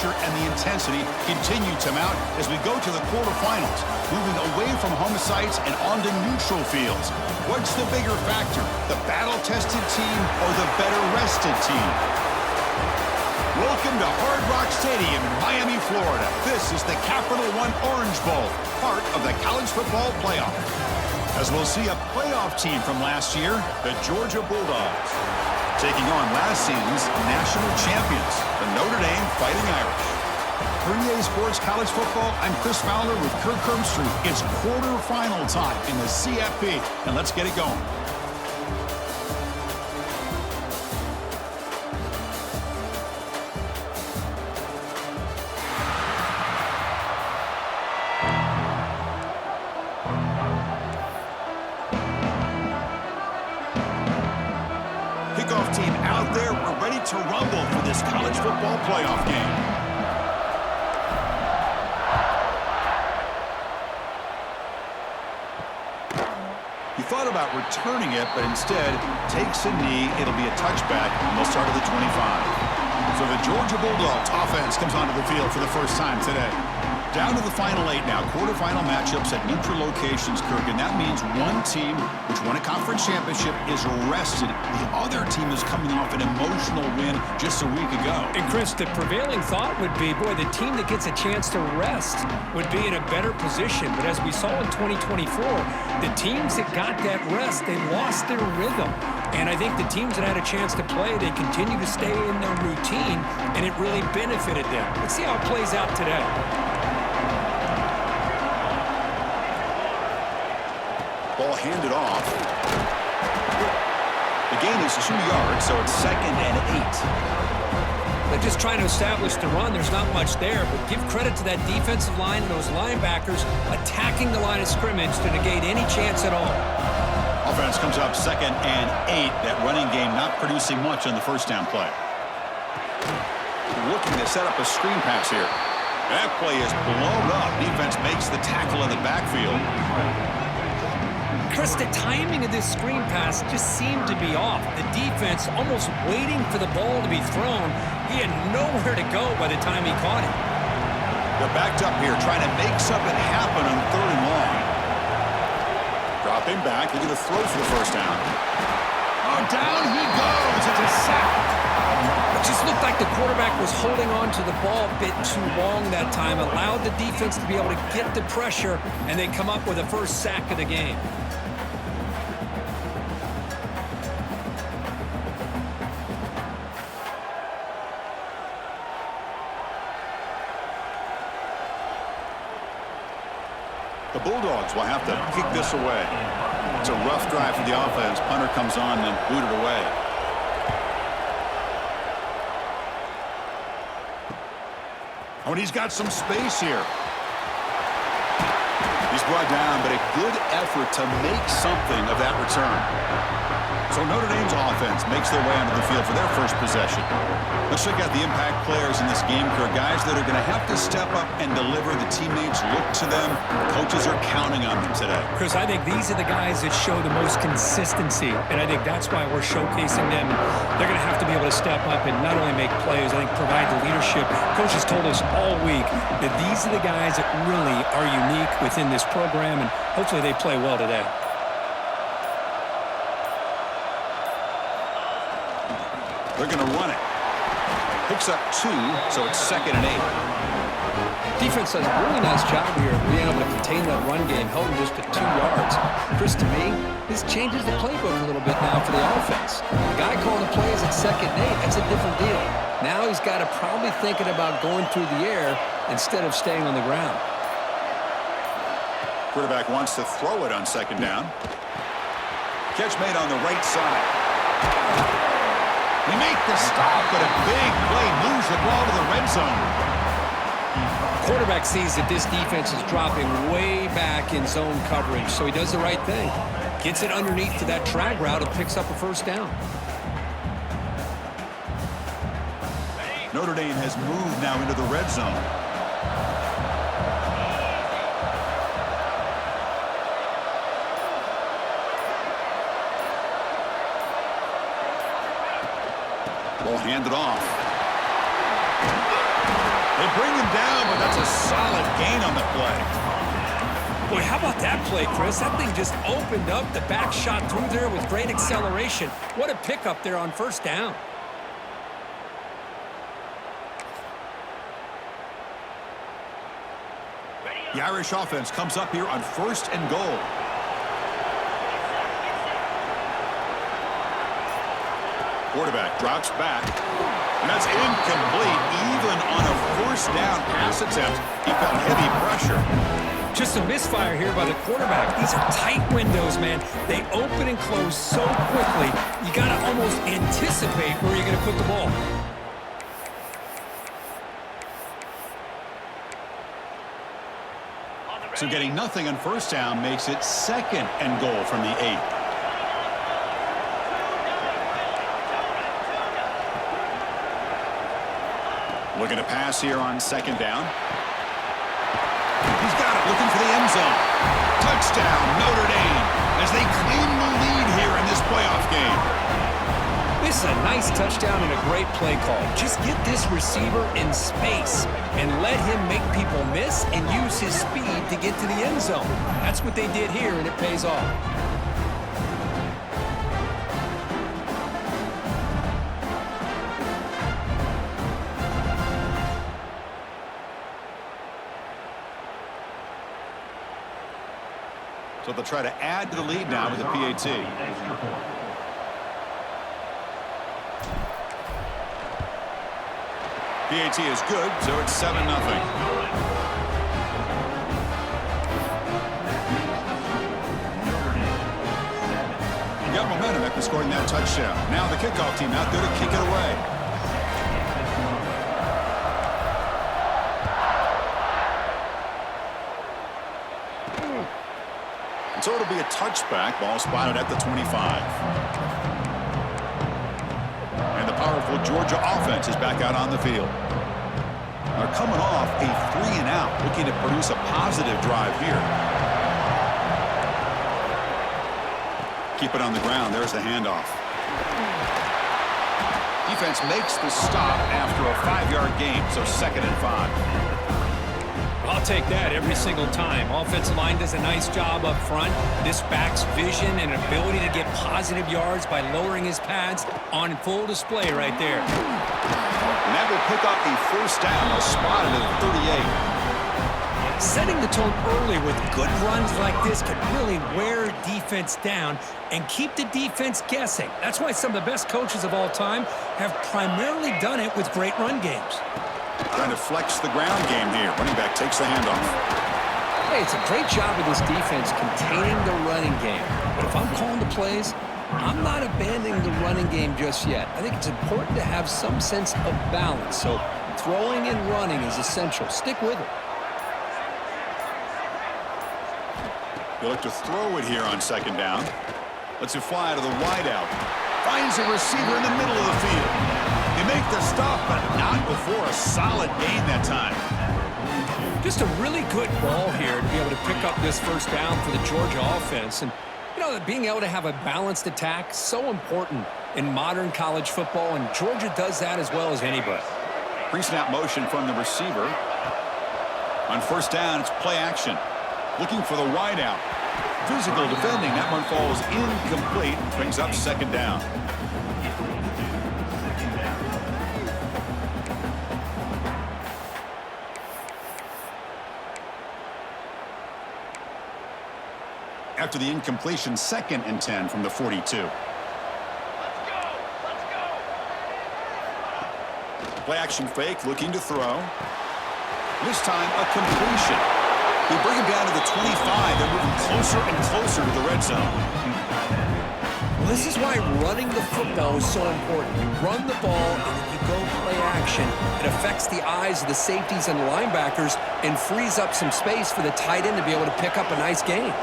pressure and the intensity continue to mount as we go to the quarterfinals, moving away from home sites and onto neutral fields. What's the bigger factor, the battle-tested team or the better-rested team? Welcome to Hard Rock Stadium in Miami, Florida. This is the Capital One Orange Bowl, part of the college football playoff. As we'll see a playoff team from last year, the Georgia Bulldogs, taking on last season's national champions, the Notre Dame Fighting Irish. For EA Sports College Football, I'm Chris Fowler with Kirk Herbstreit. It's quarterfinal time in the CFP, and let's get it going. Kickoff team out there. We're ready to rumble for this college football playoff game. He thought about returning it, but instead takes a knee. It'll be a touchback, and they'll start at the 25. So the Georgia Bulldogs offense comes onto the field for the first time today. Down to the final 8 now. Quarterfinal matchups at neutral locations, Kirk, and that means one team which won a conference championship is rested. The other team is coming off an emotional win just a week ago. And Chris, the prevailing thought would be, boy, the team that gets a chance to rest would be in a better position. But as we saw in 2024, the teams that got that rest, they lost their rhythm. And I think the teams that had a chance to play, they continue to stay in their routine, and it really benefited them. Let's see how it plays out today. Ball handed off. The gain is 2 yards, so it's 2nd and 8. They're just trying to establish the run. There's not much there, but give credit to that defensive line and those linebackers attacking the line of scrimmage to negate any chance at all. Offense comes up 2nd and 8. That running game not producing much on the first down play. Looking to set up a screen pass here. That play is blown up. Defense makes the tackle in the backfield. Chris, the timing of this screen pass just seemed to be off. The defense almost waiting for the ball to be thrown. He had nowhere to go by the time he caught it. They're backed up here, trying to make something happen on 3rd and long. Dropping back, he's going to throw for the first down. Oh, down he goes. It's a sack. It just looked like the quarterback was holding on to the ball a bit too long that time, allowed the defense to be able to get the pressure, and they come up with the first sack of the game. The Bulldogs will have to kick this away. It's a rough drive for the offense. Punter comes on and booted away. Oh, and he's got some space here. He's brought down, but a good effort to make something of that return. So Notre Dame's offense makes their way onto the field for their first possession. Let's check out the impact players in this game, guys that are going to have to step up and deliver. The teammates look to them. Coaches are counting on them today. Chris, I think these are the guys that show the most consistency, and I think that's why we're showcasing them. They're going to have to be able to step up and not only make plays, I think provide the leadership. Coaches told us all week that these are the guys that really are unique within this program, and hopefully they play well today. They're going to run it. Picks up 2, so it's 2nd and 8. Defense does a really nice job here of being able to contain that run game, held him just to 2 yards. Chris, to me, this changes the playbook a little bit now for the offense. The guy calling the plays at 2nd and 8, that's a different deal. Now he's got to probably thinking about going through the air instead of staying on the ground. Quarterback wants to throw it on 2nd down. Catch made on the right side. We make the stop, but a big play moves the ball to the red zone. Quarterback sees that this defense is dropping way back in zone coverage, so he does the right thing. Gets it underneath to that drag route and picks up a first down. Notre Dame has moved now into the red zone. Ball handed off. They bring him down, but that's a solid gain on the play. Boy, how about that play, Chris? That thing just opened up. The back shot through there with great acceleration. What a pickup there on first down. The Irish offense comes up here on 1st and goal. Quarterback drops back, and that's incomplete. Even on a 1st down pass attempt, he felt heavy pressure. Just a misfire here by the quarterback. These are tight windows, man. They open and close so quickly, you got to almost anticipate where you're going to put the ball. So getting nothing on 1st down makes it 2nd and goal from the 8. Looking to pass here on 2nd down. He's got it, looking for the end zone. Touchdown, Notre Dame, as they claim the lead here in this playoff game. This is a nice touchdown and a great play call. Just get this receiver in space and let him make people miss and use his speed to get to the end zone. That's what they did here, and it pays off. So they'll try to add to the lead now with a PAT. PAT is good, so it's 7-0. Got momentum after scoring that touchdown. Now the kickoff team out there to kick it away. So it'll be a touchback. Ball spotted at the 25. And the powerful Georgia offense is back out on the field. They're coming off a 3-and-out, looking to produce a positive drive here. Keep it on the ground. There's the handoff. Defense makes the stop after a 5-yard gain, so 2nd and 5. I'll take that every single time. Offensive line does a nice job up front. This back's vision and ability to get positive yards by lowering his pads on full display right there. And that will pick up the 1st down, spotted at 38. Setting the tone early with good runs like this can really wear defense down and keep the defense guessing. That's why some of the best coaches of all time have primarily done it with great run games. Trying to flex the ground game here. Running back takes the handoff. Hey, it's a great job of this defense containing the running game. But if I'm calling the plays, I'm not abandoning the running game just yet. I think it's important to have some sense of balance. So throwing and running is essential. Stick with it. He'll look to throw it here on 2nd down. Lets it fly to the wideout. Finds a receiver in the middle of the field. They make the stop, but not before a solid gain that time. Just a really good ball here to be able to pick up this 1st down for the Georgia offense. And, you know, being able to have a balanced attack, so important in modern college football, and Georgia does that as well as anybody. Pre-snap motion from the receiver. On 1st down, it's play action. Looking for the wideout. Physical defending. That one falls incomplete. Brings up 2nd down. After the incompletion, 2nd and 10 from the 42. Let's go! Play action fake, looking to throw. This time, a completion. They bring him down to the 25. They're moving closer and closer to the red zone. Well, this is why running the football is so important. You run the ball, and then you go play action. It affects the eyes of the safeties and the linebackers and frees up some space for the tight end to be able to pick up a nice gain.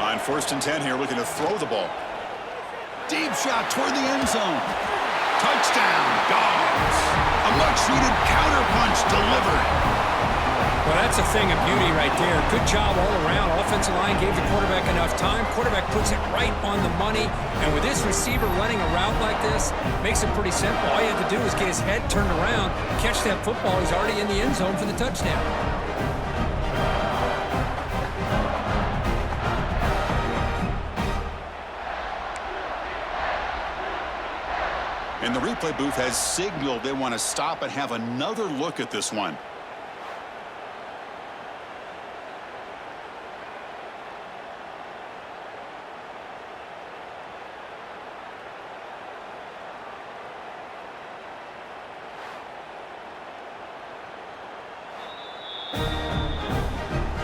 On 1st and 10 here, looking to throw the ball. Deep shot toward the end zone. Touchdown, Dogs. A much-needed counterpunch delivered. Well, that's a thing of beauty right there. Good job all around. Offensive line gave the quarterback enough time. Quarterback puts it right on the money. And with this receiver running a route like this, makes it pretty simple. All you have to do is get his head turned around, catch that football. He's already in the end zone for the touchdown. And the replay booth has signaled they want to stop and have another look at this one.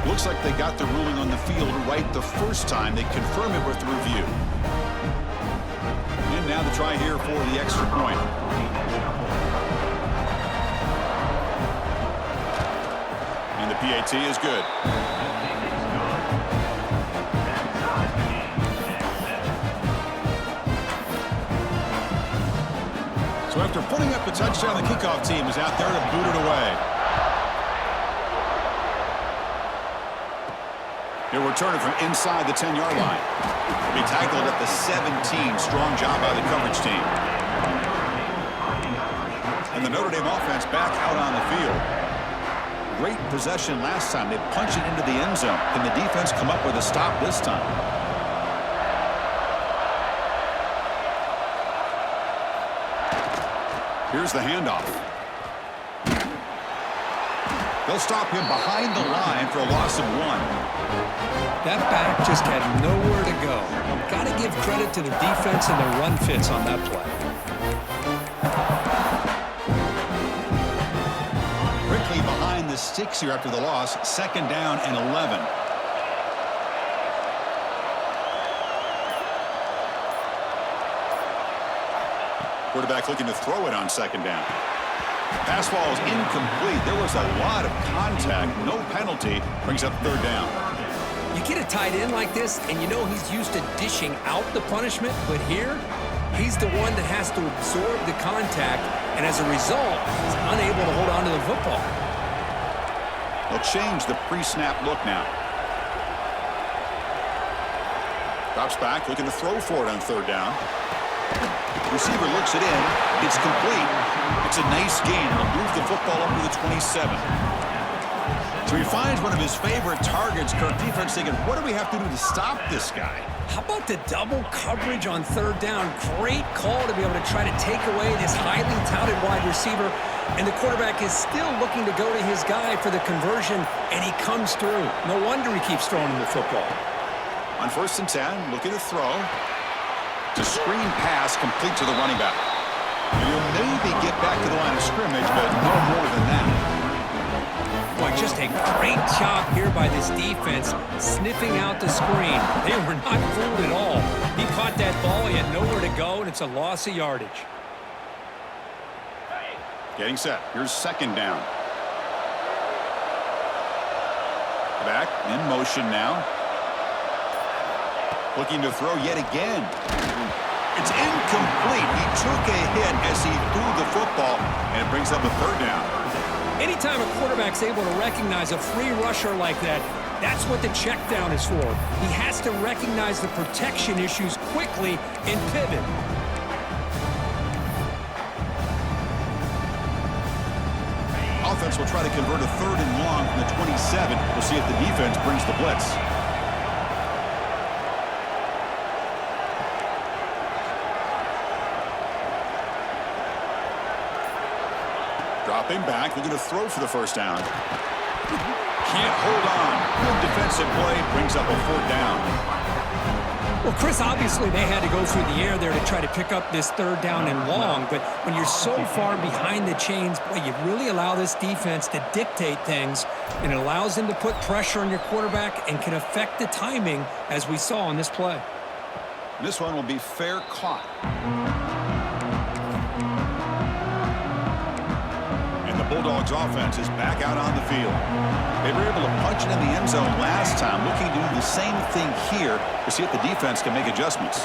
Looks like they got the ruling on the field right the first time. They confirm it with the review. And now the try here for the extra point. And the PAT is good. So after putting up a touchdown, the kickoff team is out there to boot it away. He'll return it from inside the 10-yard line. He'll be tackled at the 17. Strong job by the coverage team. And the Notre Dame offense back out on the field. Great possession last time. They punched it into the end zone. Can the defense come up with a stop this time? Here's the handoff. They'll stop him behind the line for a loss of 1. That back just had nowhere to go. Got to give credit to the defense and the run fits on that play. Quickly behind the sticks here after the loss. 2nd down and 11. Quarterback looking to throw it on 2nd down. Pass ball is incomplete. There was a lot of contact. No penalty. Brings up 3rd down. You get a tight end like this, and you know he's used to dishing out the punishment, but here, he's the one that has to absorb the contact, and as a result, he's unable to hold on to the football. They'll change the pre-snap look now. Drops back, looking to throw for it on 3rd down. Receiver looks it in. It's complete. It's a nice gain. It'll move the football up to the 27. So he finds one of his favorite targets. Kirk defense thinking, what do we have to do to stop this guy? How about the double coverage on 3rd down? Great call to be able to try to take away this highly touted wide receiver. And the quarterback is still looking to go to his guy for the conversion, and he comes through. No wonder he keeps throwing him the football. On 1st and 10, looking to throw. To screen pass complete to the running back. You'll maybe get back to the line of scrimmage, but no more than that. Boy, just a great job here by this defense, sniffing out the screen. They were not fooled at all. He caught that ball, he had nowhere to go, and it's a loss of yardage. Getting set. Here's 2nd down. Back in motion now. Looking to throw yet again. It's incomplete. He took a hit as he threw the football, and it brings up a 3rd down. Anytime a quarterback's able to recognize a free rusher like that, that's what the check down is for. He has to recognize the protection issues quickly and pivot. Offense will try to convert a 3rd and long from the 27. We'll see if the defense brings the blitz. Dropping back, looking to throw for the 1st down. Can't hold on. Good defensive play, brings up a 4th down. Well, Chris, obviously they had to go through the air there to try to pick up this 3rd down and long, but when you're so far behind the chains, boy, you really allow this defense to dictate things, and it allows them to put pressure on your quarterback and can affect the timing, as we saw on this play. This one will be fair caught. Bulldogs offense is back out on the field. They were able to punch it in the end zone last time, looking to do the same thing here to see if the defense can make adjustments.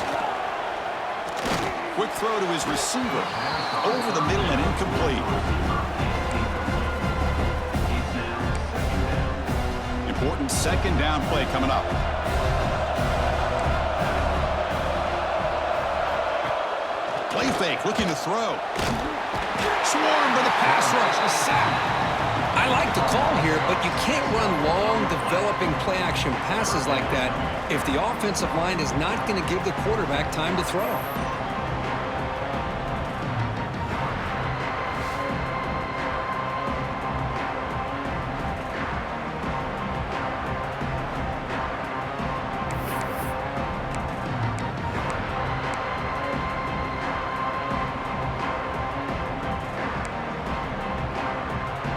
Quick throw to his receiver. Over the middle and incomplete. And second down play coming up. Play fake, looking to throw. Swarmed by the pass rush, a sack. I like the call here, but you can't run long, developing play-action passes like that if the offensive line is not going to give the quarterback time to throw.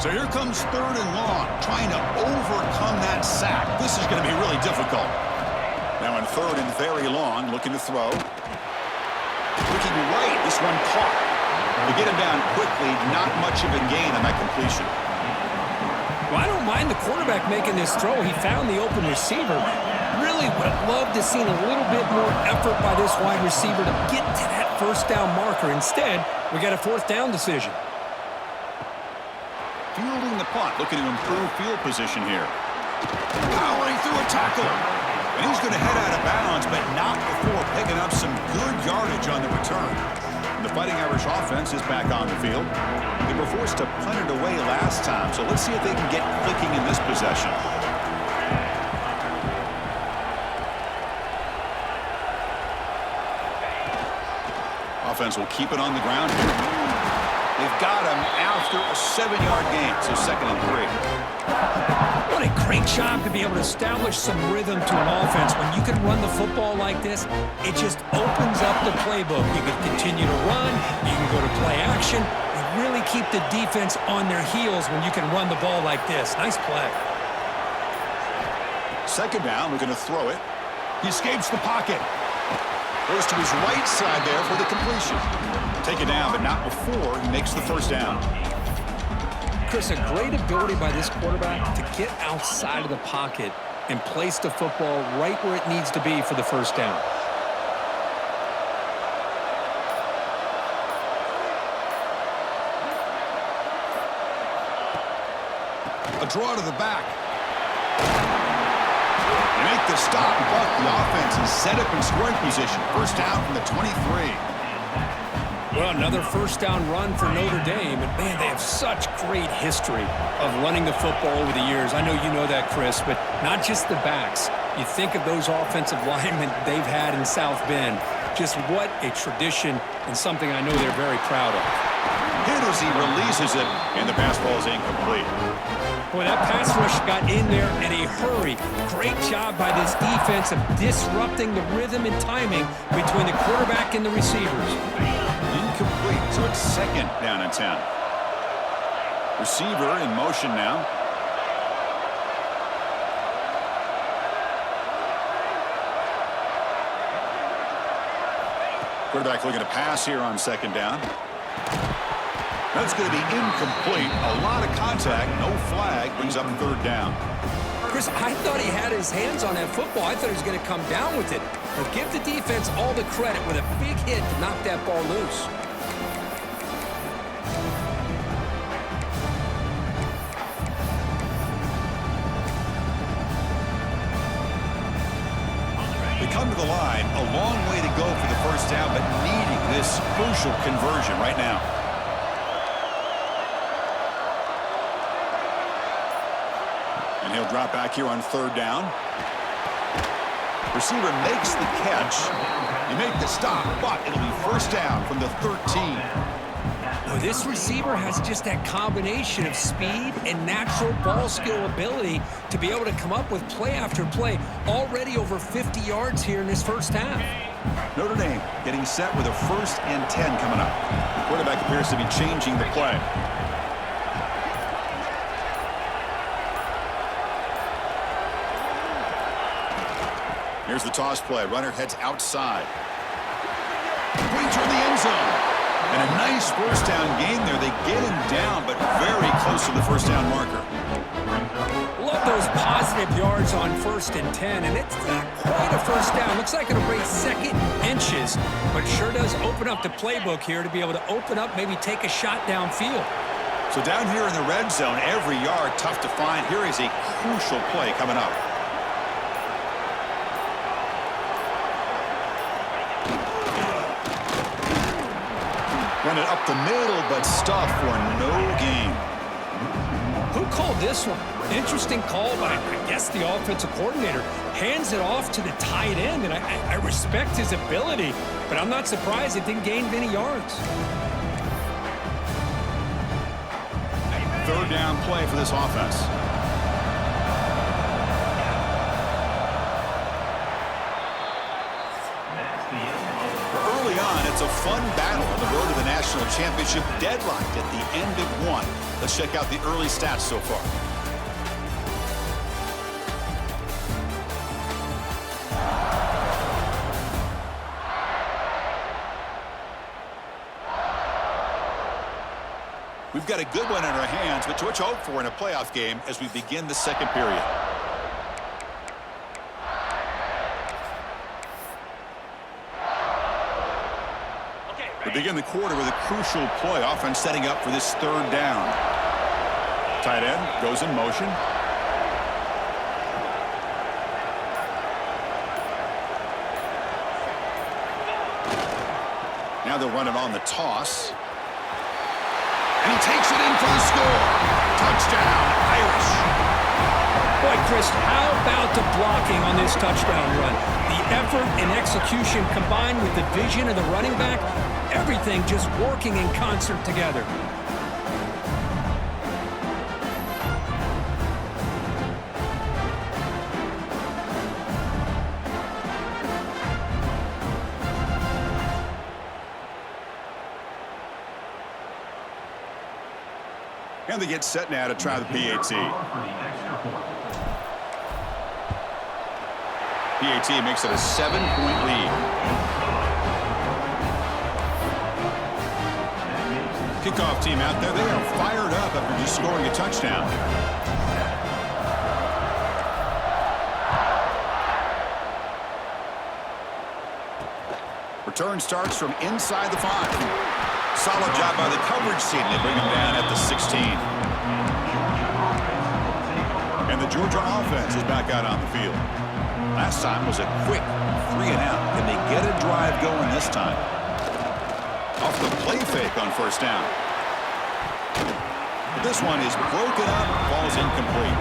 So here comes third and long, trying to overcome that sack. This is going to be really difficult. Now in third and very long, looking to throw. Looking right, this one caught. To get him down quickly, not much of a gain on that completion. Well, I don't mind the quarterback making this throw. He found the open receiver. Really would have loved to seen a little bit more effort by this wide receiver to get to that first down marker. Instead, we got a fourth down decision. Fielding the punt, looking to improve field position here. Powering through a tackle. And he's going to head out of bounds, but not before picking up some good yardage on the return. The Fighting Irish offense is back on the field. They were forced to punt it away last time, so let's see if they can get clicking in this possession. Offense will keep it on the ground here. They've got him after a 7-yard gain, so second and 3. What a great job to be able to establish some rhythm to an offense. When you can run the football like this, it just opens up the playbook. You can continue to run, you can go to play action, and really keep the defense on their heels when you can run the ball like this. Nice play. Second down, we're going to throw it. He escapes the pocket. Goes to his right side there for the completion. Take it down, but not before he makes the first down. Chris, a great ability by this quarterback to get outside of the pocket and place the football right where it needs to be for the first down. A draw to the back. They make the stop, but the offense is set up in scoring position. First down from the 23. Well, another first down run for Notre Dame. And, man, they have such great history of running the football over the years. I know you know that, Chris, but not just the backs. You think of those offensive linemen they've had in South Bend. Just what a tradition and something I know they're very proud of. Hit as he releases it, and the pass ball is incomplete. Boy, that pass rush got in there in a hurry. Great job by this defense of disrupting the rhythm and timing between the quarterback and the receivers. Incomplete, so it's second down and 10. Receiver in motion now. Quarterback looking to pass here on second down. That's going to be incomplete. A lot of contact, no flag, brings up third down. Chris, I thought he had his hands on that football. I thought he was going to come down with it. But give the defense all the credit with a big hit to knock that ball loose. They come to the line, a long way to go for the first down, but needing this crucial conversion right now. And he'll drop back here on third down. Receiver makes the catch. He made the stop, but it'll be first down from the 13. Well, this receiver has just that combination of speed and natural ball skill ability to be able to come up with play after play. Already over 50 yards here in this first half. Notre Dame getting set with a 1st and 10 coming up. The quarterback appears to be changing the play. Here's the toss play. Runner heads outside. Pointer in the end zone. And a nice first down gain there. They get him down, but very close to the first down marker. Love those positive yards on 1st and 10, and it's not quite a first down. Looks like it'll break second inches, but sure does open up the playbook here to be able to open up, maybe take a shot downfield. So down here in the red zone, every yard tough to find. Here is a crucial play coming up. Run it up the middle, but stuffed for no gain. Who called this one? Interesting call by, I guess, the offensive coordinator. Hands it off to the tight end, and I respect his ability, but I'm not surprised it didn't gain many yards. Third down play for this offense. Early on, it's a fun battle on the road to the national championship, deadlocked at the end of one. Let's check out the early stats so far. We've got a good one in our hands, but what you hope for in a playoff game as we begin the second period. We begin the quarter with a crucial play, offense setting up for this third down. Tight end goes in motion. Now they'll run it on the toss. And he takes it in for the score. Touchdown, Irish. Boy, Chris, how about the blocking on this touchdown run? The effort and execution combined with the vision of the running back, everything just working in concert together. And they get set now to try the PAT. PAT makes it a 7-point lead. Kickoff team out there, they are fired up after just scoring a touchdown. Return starts from inside the 5. Solid job by the coverage team. They bring him down at the 16. And the Georgia offense is back out on the field. Last time was a quick 3-and-out. Can they get a drive going this time? Off the play fake on first down. But this one is broken up, falls incomplete.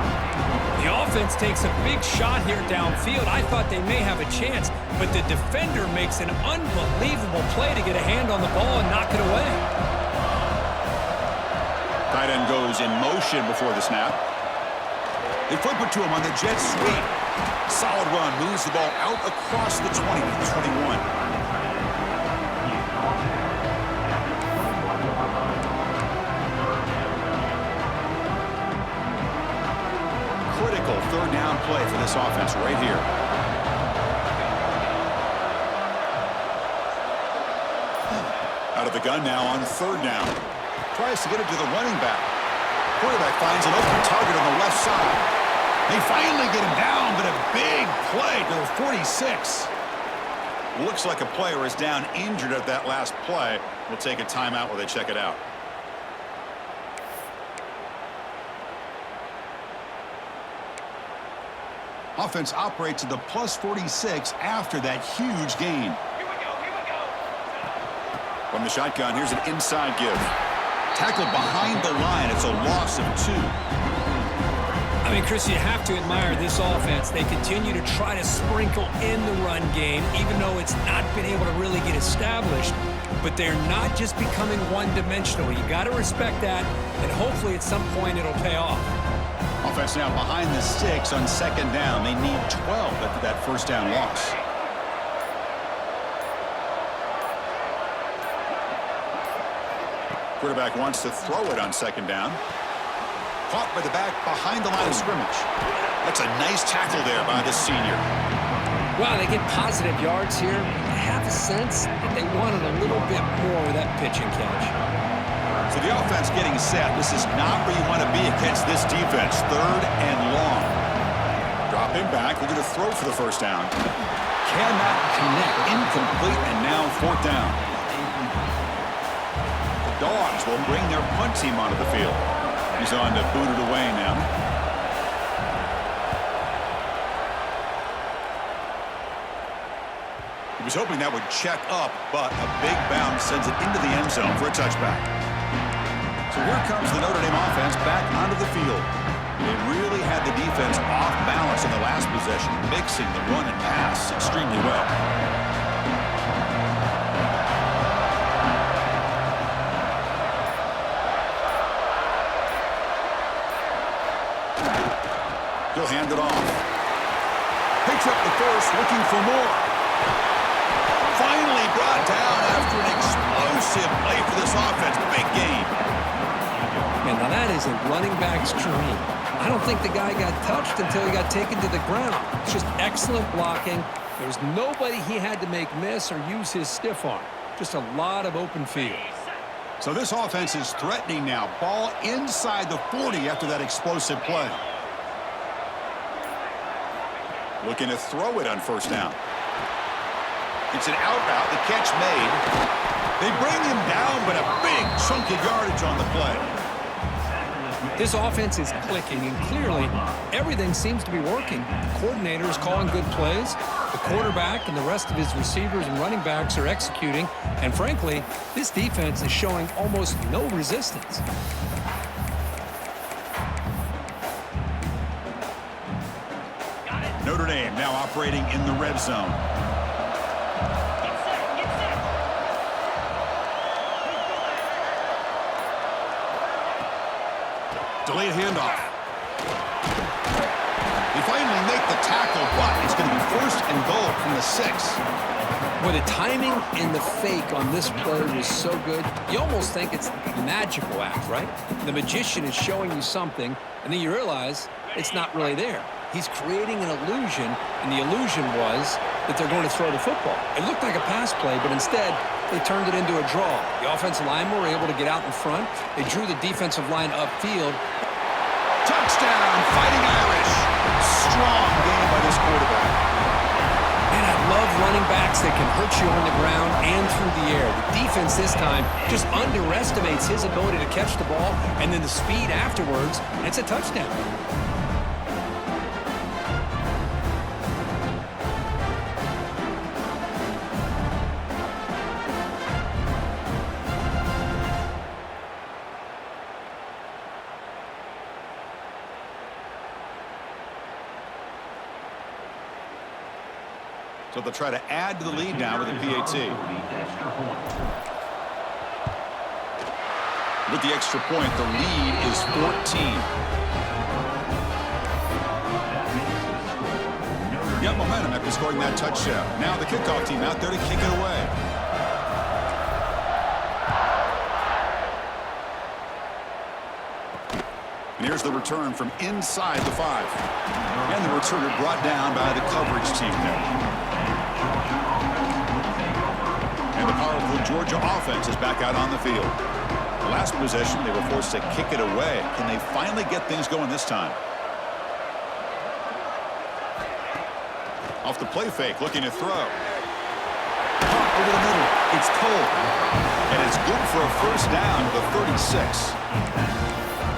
The offense takes a big shot here downfield. I thought they may have a chance, but the defender makes an unbelievable play to get a hand on the ball and knock it away. Tight end goes in motion before the snap. They flip it to him on the jet sweep. Solid run, moves the ball out across the 20 to the 21. Critical third down play for this offense right here. Out of the gun now on third down. Tries to get it to the running back. Quarterback finds an open target on the left side. They finally get him down, but a big play to the 46. Looks like a player is down injured at that last play. We'll take a timeout while they check it out. Offense operates at the plus 46 after that huge gain. From the shotgun, here's an inside give. Tackled behind the line. It's a loss of 2. I mean, Chris, you have to admire this offense. They continue to try to sprinkle in the run game, even though it's not been able to really get established. But they're not just becoming one-dimensional. You got to respect that, and hopefully at some point it'll pay off. Offense now behind the 6 on second down. They need 12 after that first down loss. Quarterback wants to throw it on second down. Caught by the back behind the line of scrimmage. That's a nice tackle there by the senior. Wow, they get positive yards here. I have a sense that they wanted a little bit more with that pitch and catch. So the offense getting set. This is not where you want to be against this defense. Third and long. Dropping back. They're going to throw for the first down. Cannot connect. Incomplete, and now fourth down. Dogs will bring their punt team onto the field. He's on to boot it away now. He was hoping that would check up, but a big bounce sends it into the end zone for a touchback. So here comes the Notre Dame offense back onto the field. They really had the defense off balance in the last possession, mixing the run and pass extremely well. He'll hand it off. Picks up the first, looking for more. Finally brought down after an explosive play for this offense. Big game. And now that is a running back's dream. I don't think the guy got touched until he got taken to the ground. It's just excellent blocking. There was nobody he had to make miss or use his stiff arm. Just a lot of open field. So this offense is threatening now. Ball inside the 40 after that explosive play. Looking to throw it on first down. It's an out route. The catch made. They bring him down, but a big chunk of yardage on the play. This offense is clicking, and clearly everything seems to be working. The coordinator is calling good plays. The quarterback and the rest of his receivers and running backs are executing. And frankly, this defense is showing almost no resistance. Notre Dame now operating in the red zone. Delayed handoff. They finally make the tackle, but it's going to be first and goal from the 6. Well, the timing and the fake on this play was so good, you almost think it's a magical act, right? The magician is showing you something, and then you realize it's not really there. He's creating an illusion, and the illusion was that they're going to throw the football. It looked like a pass play, but instead, they turned it into a draw. The offensive linemen were able to get out in front. They drew the defensive line upfield. Touchdown, Fighting Irish. Strong game by this quarterback. And I love running backs that can hurt you on the ground and through the air. The defense this time just underestimates his ability to catch the ball, and then the speed afterwards, and it's a touchdown. So they'll try to add to the lead now with a PAT. With the extra point, the lead is 14. Got momentum after scoring that touchdown. Now the kickoff team out there to kick it away. And here's the return from inside the 5. And the returner brought down by the coverage team there. And the powerful Georgia offense is back out on the field. The last possession, they were forced to kick it away. Can they finally get things going this time? Off the play fake, looking to throw. Over the middle, it's Cole. And it's good for a first down to the 36.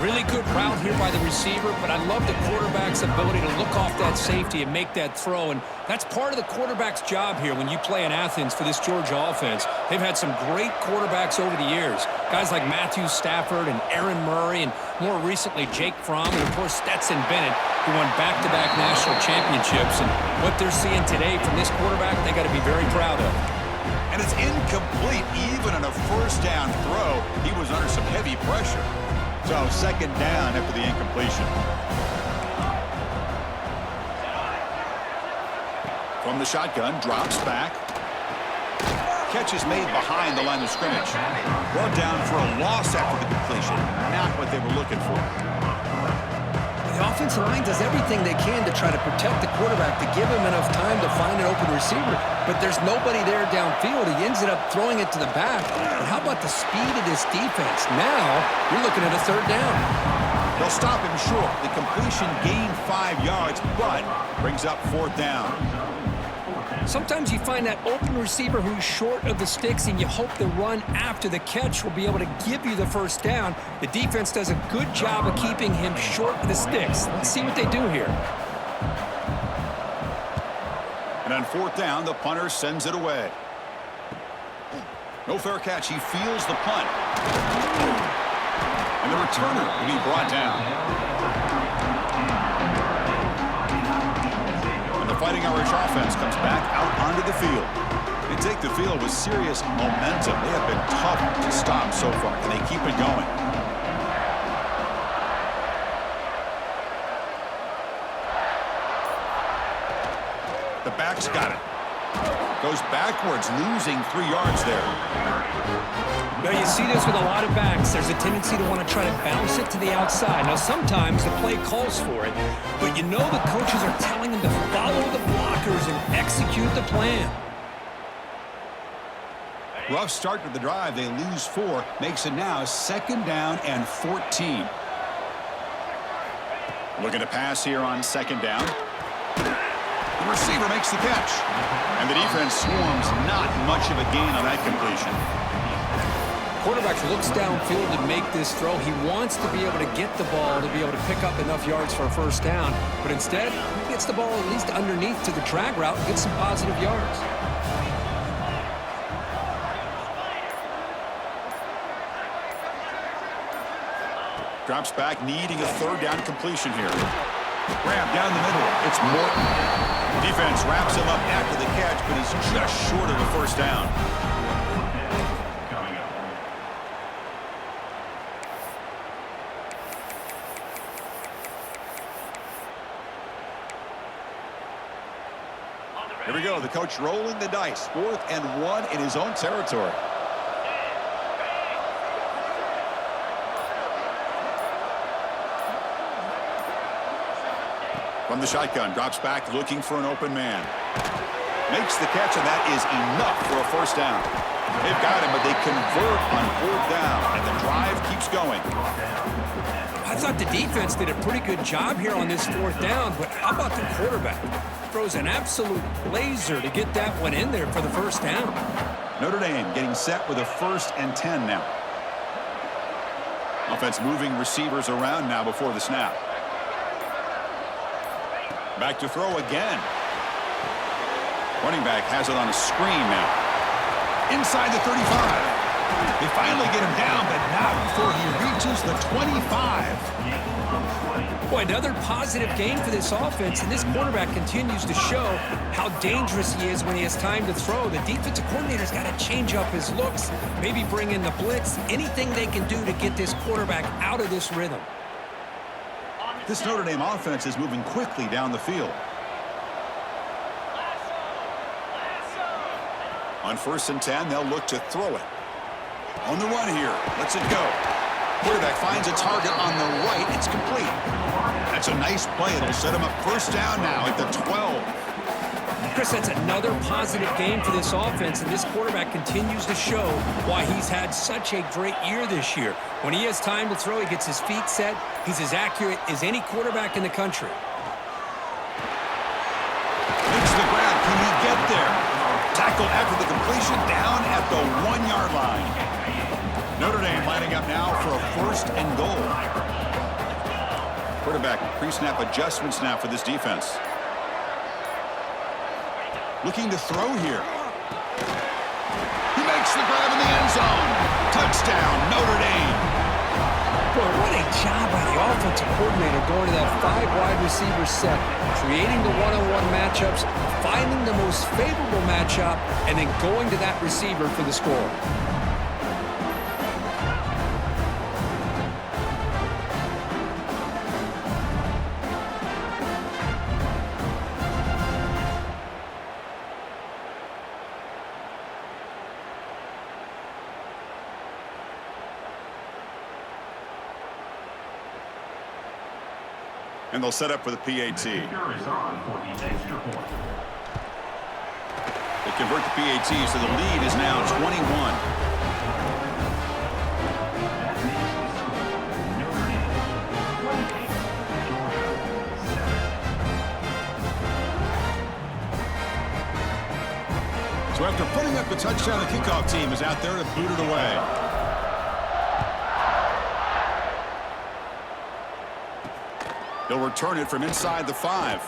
Really good route here by the receiver, but I love the quarterback's ability to look off that safety and make that throw. And that's part of the quarterback's job here when you play in Athens for this Georgia offense. They've had some great quarterbacks over the years. Guys like Matthew Stafford and Aaron Murray, and more recently Jake Fromm, and of course Stetson Bennett, who won back-to-back national championships. And what they're seeing today from this quarterback, they got to be very proud of. And it's incomplete even on a first down throw. He was under some heavy pressure. So second down after the incompletion. From the shotgun, drops back. Catch is made behind the line of scrimmage. Brought down for a loss after the completion. Not what they were looking for. The offensive line does everything they can to try to protect the quarterback, to give him enough time to find an open receiver. But there's nobody there downfield. He ends up throwing it to the back. But how about the speed of this defense? Now you're looking at a third down. They'll stop him short. The completion gained 5 yards, but brings up fourth down. Sometimes you find that open receiver who's short of the sticks, and you hope the run after the catch will be able to give you the first down. The defense does a good job of keeping him short of the sticks. Let's see what they do here. And on fourth down, the punter sends it away. No fair catch. He feels the punt. And the returner will be brought down. And the Fighting Irish offense comes back out onto the field. They take the field with serious momentum. They have been tough to stop so far, and they keep it going. The back's got it. Goes backwards, losing 3 yards there. Now, you see this with a lot of backs. There's a tendency to want to try to bounce it to the outside. Now, sometimes the play calls for it, but you know the coaches are telling them to follow the blockers and execute the plan. Rough start to the drive. They lose 4. Makes it now 2nd down and 14. Looking to pass here on 2nd down. The receiver makes the catch. And the defense swarms. Not much of a gain on that completion. Quarterback looks downfield to make this throw. He wants to be able to get the ball to be able to pick up enough yards for a first down. But instead, he gets the ball at least underneath to the drag route and gets some positive yards. Drops back, needing a 3rd down completion here. Grab down the middle. It's Morton. Defense wraps him up after the catch, but he's just short of a first down. Here we go. The coach rolling the dice. 4th and 1 in his own territory. From the shotgun, drops back, looking for an open man. Makes the catch, and that is enough for a first down. They've got him, but they convert on 4th down, and the drive keeps going. I thought the defense did a pretty good job here on this 4th down, but how about the quarterback? Throws an absolute laser to get that one in there for the first down. Notre Dame getting set with a 1st and 10 now. Offense moving receivers around now before the snap. Back to throw again. Running back has it on a screen now. Inside the 35. They finally get him down, but not before he reaches the 25. Boy, another positive game for this offense, and this quarterback continues to show how dangerous he is when he has time to throw. The defensive coordinator's got to change up his looks, maybe bring in the blitz, anything they can do to get this quarterback out of this rhythm. This Notre Dame offense is moving quickly down the field. On 1st and 10, they'll look to throw it. On the run here. Lets it go. Quarterback finds a target on the right. It's complete. That's a nice play. It'll set him up first down now at the 12. Chris, that's another positive game for this offense, and this quarterback continues to show why he's had such a great year this year. When he has time to throw, he gets his feet set. He's as accurate as any quarterback in the country. Makes the grab. Can he get there? Tackled after the completion, down at the 1-yard line. Notre Dame lining up now for a 1st and goal. Quarterback pre-snap adjustments now for this defense. Looking to throw here. He makes the grab in the end zone. Touchdown, Notre Dame. Boy, what a job by the offensive coordinator going to that 5 wide receiver set, creating the one-on-one matchups, finding the most favorable matchup, and then going to that receiver for the score. And they'll set up for the PAT. They convert the PAT, so the lead is now 21. After putting up the touchdown, the kickoff team is out there to boot it away. He'll return it from inside the 5.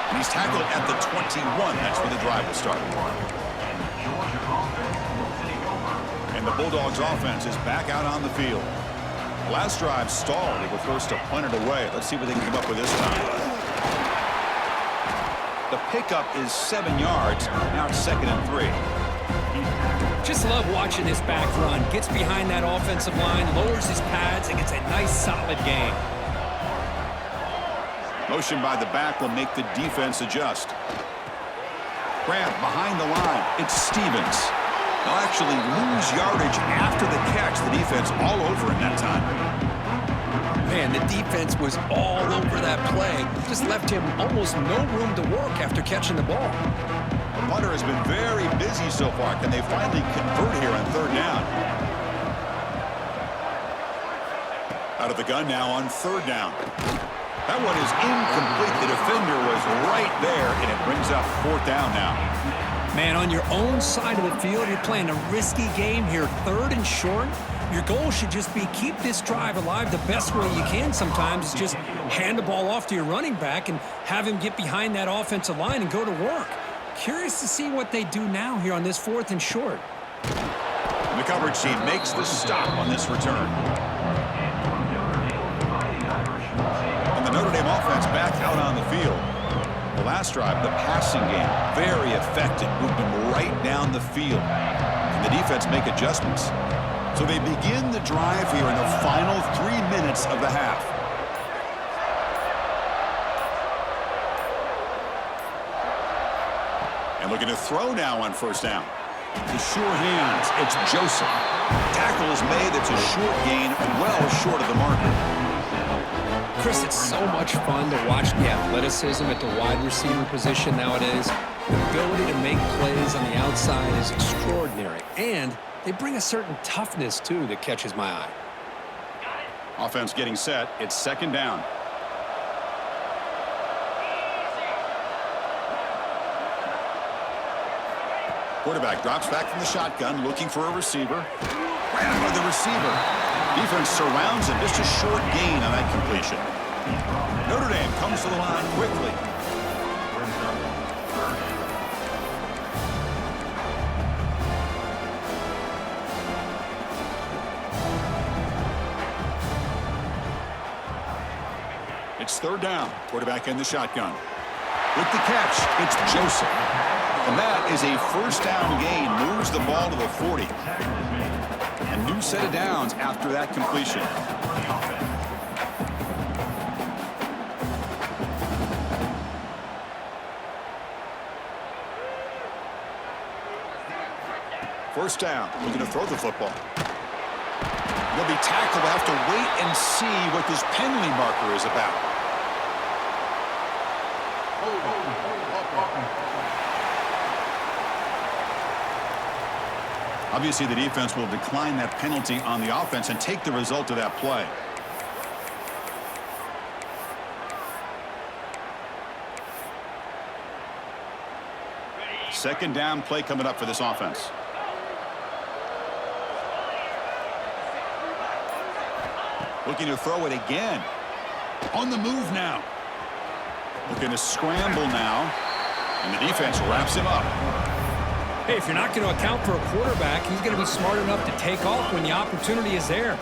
And he's tackled at the 21. That's where the drive will start. And the Bulldogs offense is back out on the field. Last drive stalled. They were forced to punt it away. Let's see what they can come up with this time. The pickup is 7 yards. Now it's 2nd and 3. Just love watching this back run. Gets behind that offensive line, lowers his pads, and gets a nice solid gain. Motion by the back will make the defense adjust. Grab behind the line. It's Stevens. They'll actually lose yardage after the catch. The defense all over him that time. Man, the defense was all over that play. Just left him almost no room to work after catching the ball. The punter has been very busy so far. Can they finally convert here on 3rd down? Out of the gun now on 3rd down. That one is incomplete. The defender was right there, and it brings up 4th down now. Man, on your own side of the field, you're playing a risky game here, 3rd and short. Your goal should just be keep this drive alive the best way you can sometimes. Is just hand the ball off to your running back and have him get behind that offensive line and go to work. Curious to see what they do now here on this 4th and short. And the coverage team makes the stop on this return. And the Notre Dame offense back out on the field. The last drive, the passing game, very effective. Moved them right down the field. And the defense make adjustments. So they begin the drive here in the final 3 minutes of the half. And looking to throw now on 1st down. The sure hands, it's Joseph. Tackle is made. That's a short gain, well short of the marker. Chris, it's so much fun to watch the athleticism at the wide receiver position nowadays. The ability to make plays on the outside is extraordinary. And they bring a certain toughness, too, that catches my eye. Offense getting set. It's 2nd down. Quarterback drops back from the shotgun, looking for a receiver. Ran by the receiver. Defense surrounds him. Just a short gain on that completion. Notre Dame comes to the line quickly. It's 3rd down. Quarterback in the shotgun. With the catch, it's Joseph. And that is a 1st down gain. Moves the ball to the 40. A new set of downs after that completion. First down. Looking to throw the football. They'll be tackled. They'll have to wait and see what this penalty marker is about. Obviously, the defense will decline that penalty on the offense and take the result of that play. Second down play coming up for this offense. Looking to throw it again. On the move now. Looking to scramble now. And the defense wraps him up. Hey, if you're not going to account for a quarterback, he's going to be smart enough to take off when the opportunity is there.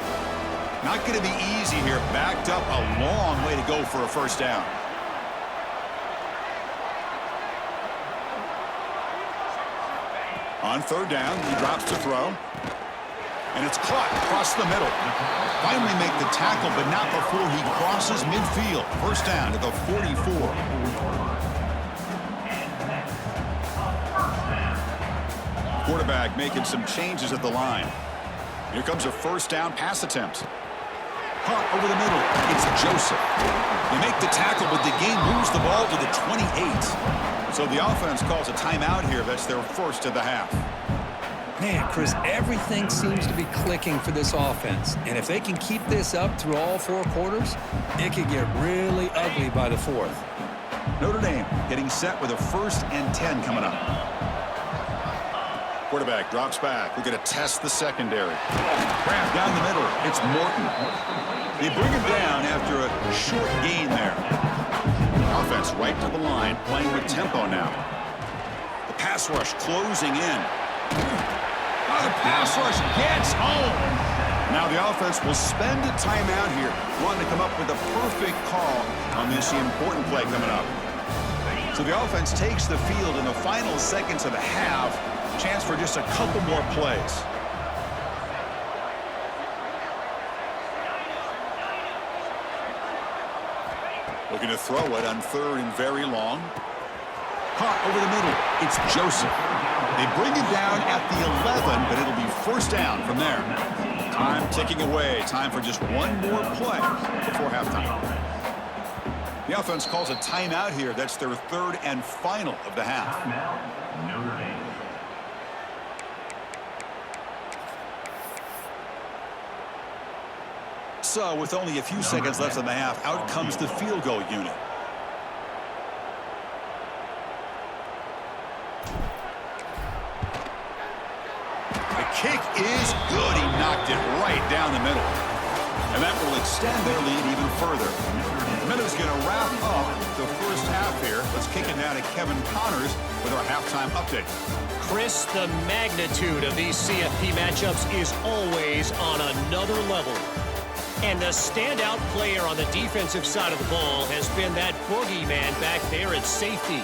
Not going to be easy here. Backed up a long way to go for a first down. On 3rd down, he drops to throw. And it's caught across the middle. Finally make the tackle, but not before he crosses midfield. First down to the 44. Quarterback making some changes at the line. Here comes a first down pass attempt. Caught over the middle. It's Joseph. They make the tackle, but the game moves the ball to the 28. So the offense calls a timeout here. That's their first of the half. Man, Chris, everything seems to be clicking for this offense. And if they can keep this up through all 4 quarters, it could get really ugly by the 4th. Notre Dame getting set with a 1st and 10 coming up. Quarterback drops back. We're going to test the secondary. Grab down the middle. It's Morton. They bring him down after a short gain there. Offense right to the line, playing with tempo now. The pass rush closing in. Oh, the pass rush gets home. Now the offense will spend a timeout here, wanting to come up with a perfect call on this important play coming up. So the offense takes the field in the final seconds of the half. Chance for just a couple more plays. Looking to throw it on 3rd and very long. Caught over the middle. It's Joseph. They bring it down at the 11, but it'll be 1st down from there. Time ticking away. Time for just one more play before halftime. The offense calls a timeout here. That's their 3rd and final of the half. So with only a few seconds left in the half, out comes the field goal unit. The kick is good. He knocked it right down the middle. And that will extend their lead even further. The minute's going to wrap up the first half here. Let's kick it now to Kevin Connors with our halftime update. Chris, the magnitude of these CFP matchups is always on another level. And the standout player on the defensive side of the ball has been that boogeyman back there at safety.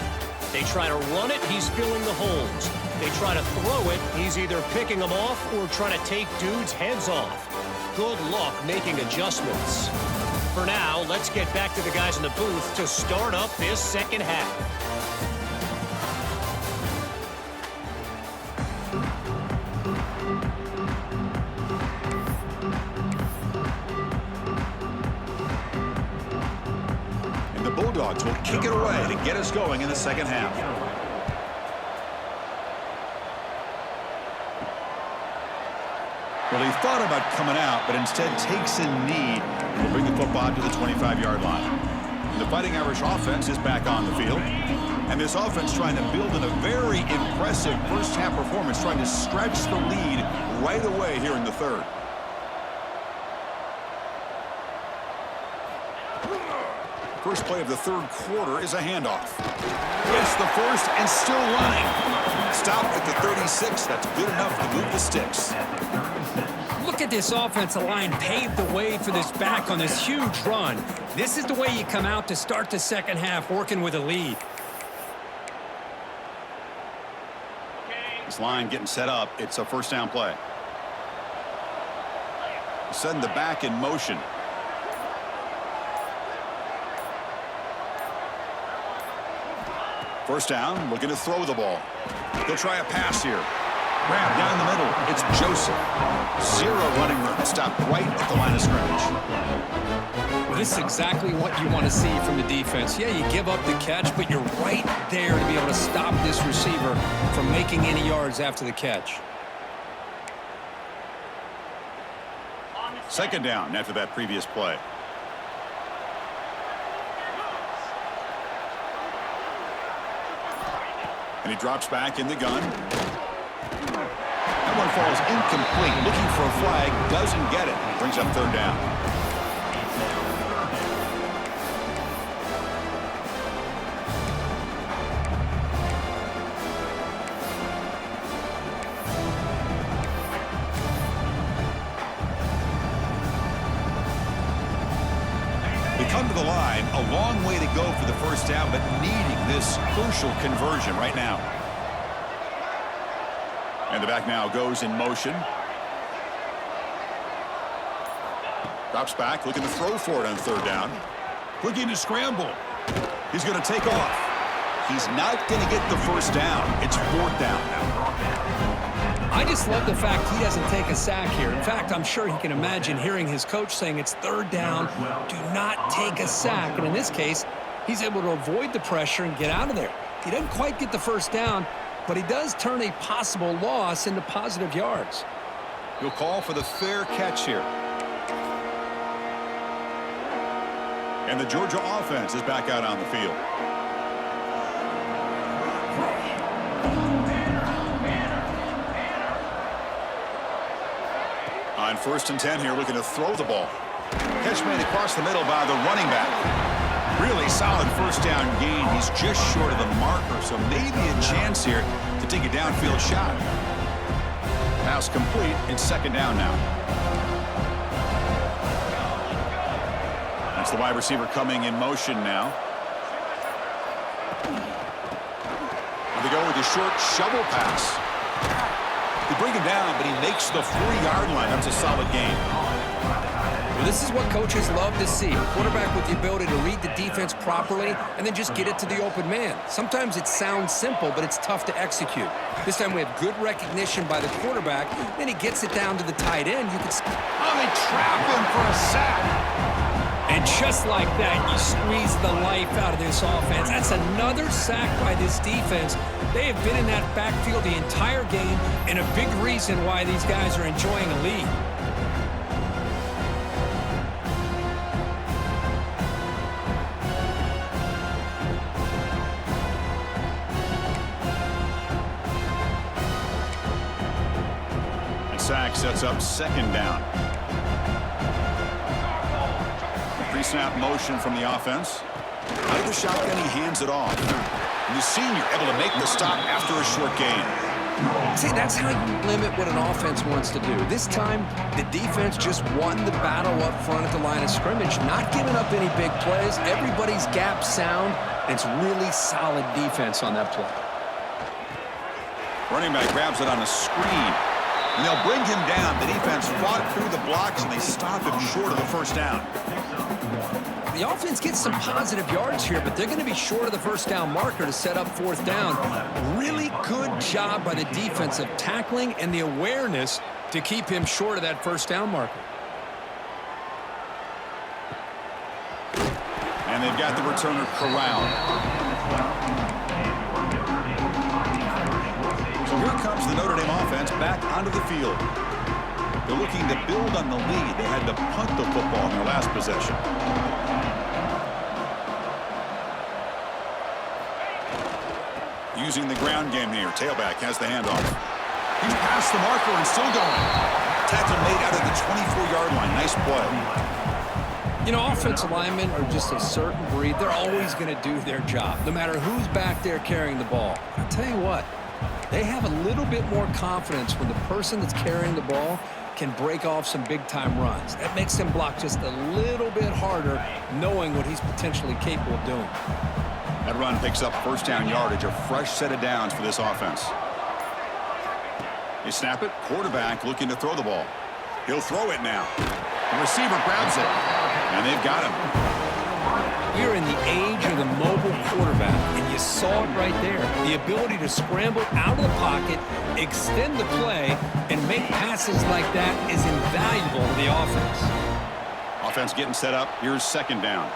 They try to run it, he's filling the holes. They try to throw it, he's either picking them off or trying to take dudes' heads off. Good luck making adjustments. For now, let's get back to the guys in the booth to start up this second half. Bulldogs will kick it away to get us going in the second half. Well, he thought about coming out, but instead takes a knee and will bring the football to the 25-yard line. The Fighting Irish offense is back on the field. And this offense trying to build in a very impressive first-half performance, trying to stretch the lead right away here in the 3rd. First play of the 3rd quarter is a handoff. It's the 1st and still running. Stop at the 36. That's good enough to move the sticks. Look at this offensive line pave the way for this back on this huge run. This is the way you come out to start the second half, working with a lead. This line getting set up. It's a 1st down play. Setting the back in motion. First down, looking to throw the ball. They'll try a pass here. Grab down the middle. It's Joseph. 0 running room. Stopped right at the line of scrimmage. Well, this is exactly what you want to see from the defense. Yeah, you give up the catch, but you're right there to be able to stop this receiver from making any yards after the catch. Second down after that previous play. And he drops back in the gun. That one falls incomplete. Looking for a flag. Doesn't get it. Brings up 3rd down. They come to the line. A long way to go for the 1st down, but needing this crucial conversion right now. And the back now goes in motion. Drops back, looking to throw for it on 3rd down. Looking to scramble. He's going to take off. He's not going to get the 1st down. It's 4th down now. I just love the fact he doesn't take a sack here. In fact, I'm sure he can imagine hearing his coach saying it's 3rd down, do not take a sack. And in this case, he's able to avoid the pressure and get out of there. He doesn't quite get the 1st down, but he does turn a possible loss into positive yards. He'll call for the fair catch here. And the Georgia offense is back out on the field. On 1st and 10 here, looking to throw the ball. Catch made across the middle by the running back. Really solid first down gain. He's just short of the marker, so maybe a chance here to take a downfield shot. Pass complete. It's 2nd down now. That's the wide receiver coming in motion now. They go with a short shovel pass. They bring him down, but he makes the 4-yard line. That's a solid gain. Well, this is what coaches love to see. A quarterback with the ability to read the defense properly and then just get it to the open man. Sometimes it sounds simple, but it's tough to execute. This time we have good recognition by the quarterback. Then he gets it down to the tight end. You can. Oh, they trap him for a sack. And just like that, you squeeze the life out of this offense. That's another sack by this defense. They have been in that backfield the entire game, and a big reason why these guys are enjoying a lead. And sack sets up 2nd down. Pre-snap motion from the offense. Out of the shotgun, he hands it off. And the senior able to make the stop after a short gain. See, that's how you limit what an offense wants to do. This time, the defense just won the battle up front at the line of scrimmage, not giving up any big plays. Everybody's gap sound. It's really solid defense on that play. Running back grabs it on a screen. And they'll bring him down. The defense fought through the blocks, and they stop him short of the 1st down. The offense gets some positive yards here, but they're going to be short of the 1st down marker to set up 4th down. Really good job by the defense of tackling and the awareness to keep him short of that 1st down marker. And they've got the returner corralled. So here comes the Notre Dame offense back onto the field. They're looking to build on the lead. They had to punt the football in their last possession. Using the ground game here. Tailback has the handoff. He's past the marker and still going. Tackle made out of the 24-yard line. Nice play. You know, offensive linemen are just a certain breed. They're always going to do their job, no matter who's back there carrying the ball. I'll tell you what, they have a little bit more confidence when the person that's carrying the ball can break off some big-time runs. That makes them block just a little bit harder, knowing what he's potentially capable of doing. That run picks up 1st down yardage, a fresh set of downs for this offense. They snap it. Quarterback looking to throw the ball. He'll throw it now. The receiver grabs it, and they've got him. We're in the age of the mobile quarterback, and you saw it right there. The ability to scramble out of the pocket, extend the play, and make passes like that is invaluable to the offense. Offense getting set up. Here's 2nd down.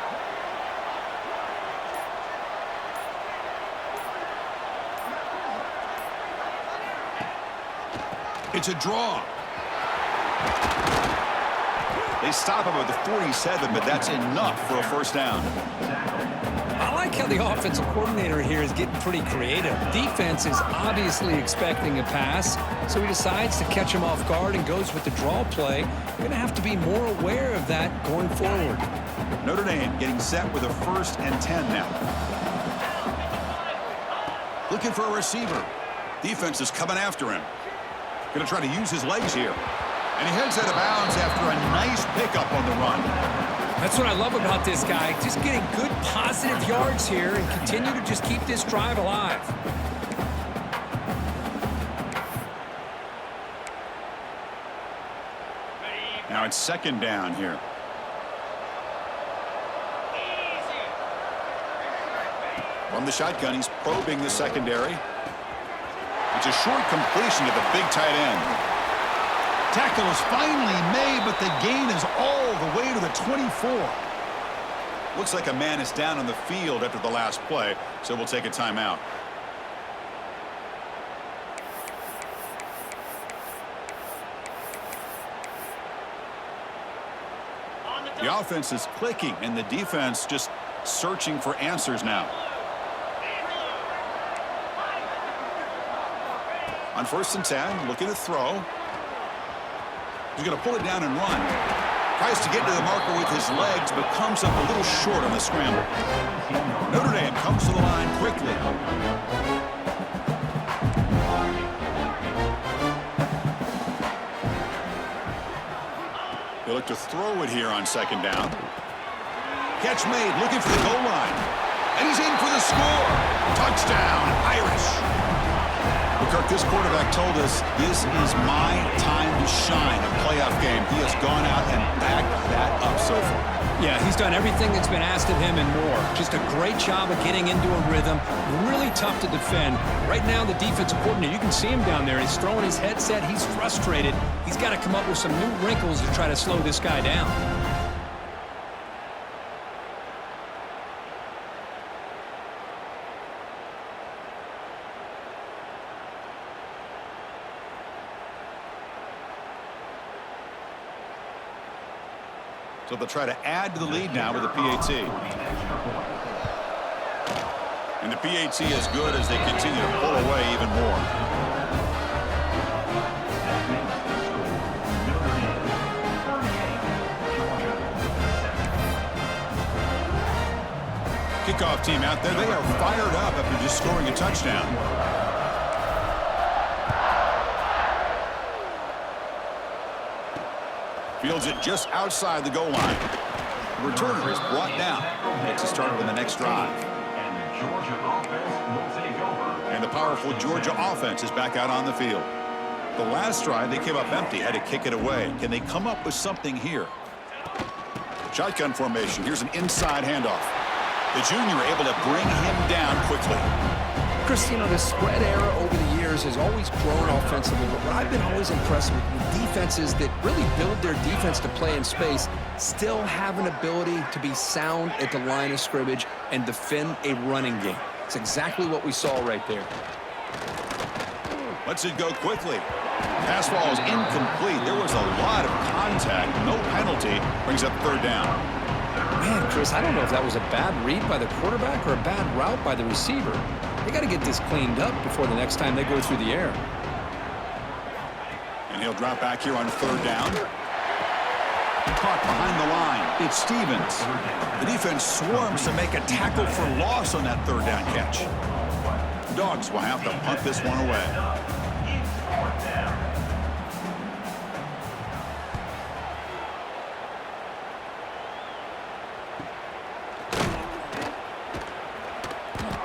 It's a draw. They stop him at the 47, but that's enough for a 1st down. I like how the offensive coordinator here is getting pretty creative. Defense is obviously expecting a pass, so he decides to catch him off guard and goes with the draw play. You're going to have to be more aware of that going forward. Notre Dame getting set with a 1st and 10 now. Looking for a receiver. Defense is coming after him. Going to try to use his legs here. And he heads out of bounds after a nice pickup on the run. That's what I love about this guy. Just getting good positive yards here and continue to just keep this drive alive. Now it's 2nd down here. From the shotgun, he's probing the secondary. It's a short completion to the big tight end. Tackle is finally made, but the gain is all the way to the 24. Looks like a man is down on the field after the last play, so we'll take a timeout. The offense is clicking, and the defense just searching for answers now. On 1st and 10, looking to throw. He's going to pull it down and run. Tries to get to the marker with his legs, but comes up a little short on the scramble. Notre Dame comes to the line quickly. They look to throw it here on second down. Catch made, looking for the goal line. And he's in for the score. Touchdown, Irish. Kirk, this quarterback told us this is my time to shine, a playoff game. He has gone out and backed that up so far. Yeah, he's done everything that's been asked of him and more. Just a great job of getting into a rhythm. Really tough to defend. Right now, the defensive coordinator, you can see him down there. He's throwing his headset. He's frustrated. He's got to come up with some new wrinkles to try to slow this guy down. So they'll try to add to the lead now with the PAT. And the PAT is good as they continue to pull away even more. Kickoff team out there. They are fired up after just scoring a touchdown. Fields it just outside the goal line. The returner is brought down. Gets us started on the next drive. And the powerful Georgia offense is back out on the field. The last drive, they came up empty, had to kick it away. Can they come up with something here? Shotgun formation. Here's an inside handoff. The junior able to bring him down quickly. Chris, you know, the spread era over the years has always grown offensively, but what I've been always impressed with defenses that really build their defense to play in space still have an ability to be sound at the line of scrimmage and defend a running game. It's exactly what we saw right there. Lets it go quickly. Pass ball is incomplete. There was a lot of contact. No penalty. Brings up third down. Man, Chris, I don't know if that was a bad read by the quarterback or a bad route by the receiver. They got to get this cleaned up before the next time they go through the air. And he'll drop back here on third down. Caught behind the line. It's Stevens. The defense swarms to make a tackle for loss on that third down catch. Dogs will have to punt this one away.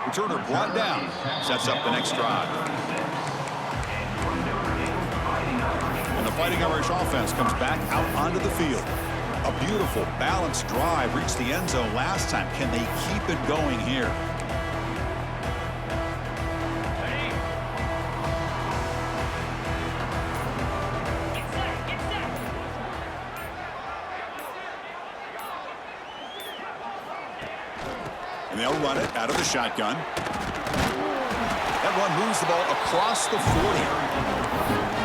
Returner brought down. Sets up the next drive. And the Fighting Irish offense comes back out onto the field. A beautiful, balanced drive reached the end zone last time. Can they keep it going here? And they'll run it out of the shotgun. That run moves the ball across the 40.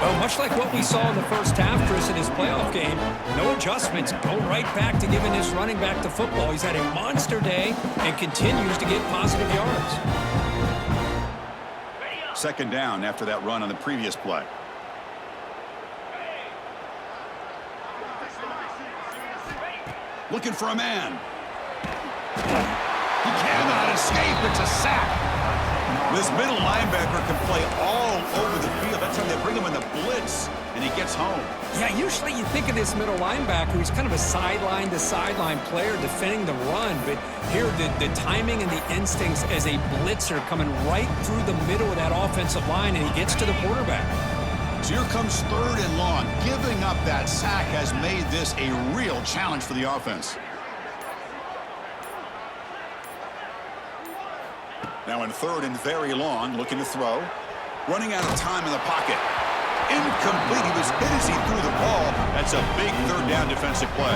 Well, much like what we saw in the first half, Chris, in his playoff game, no adjustments. Go right back to giving this running back the football. He's had a monster day and continues to get positive yards. Second down after that run on the previous play. Looking for a man. He cannot escape. It's a sack. This middle linebacker can play all over the field. That's when they bring him in the blitz, and he gets home. Yeah, usually you think of this middle linebacker. He's kind of a sideline-to-sideline player defending the run. But here, the timing and the instincts as a blitzer coming right through the middle of that offensive line, and he gets to the quarterback. So here comes third and long. Giving up that sack has made this a real challenge for the offense. Now in third and very long, looking to throw. Running out of time in the pocket. Incomplete. He was hit as he threw the ball. That's a big third down defensive play.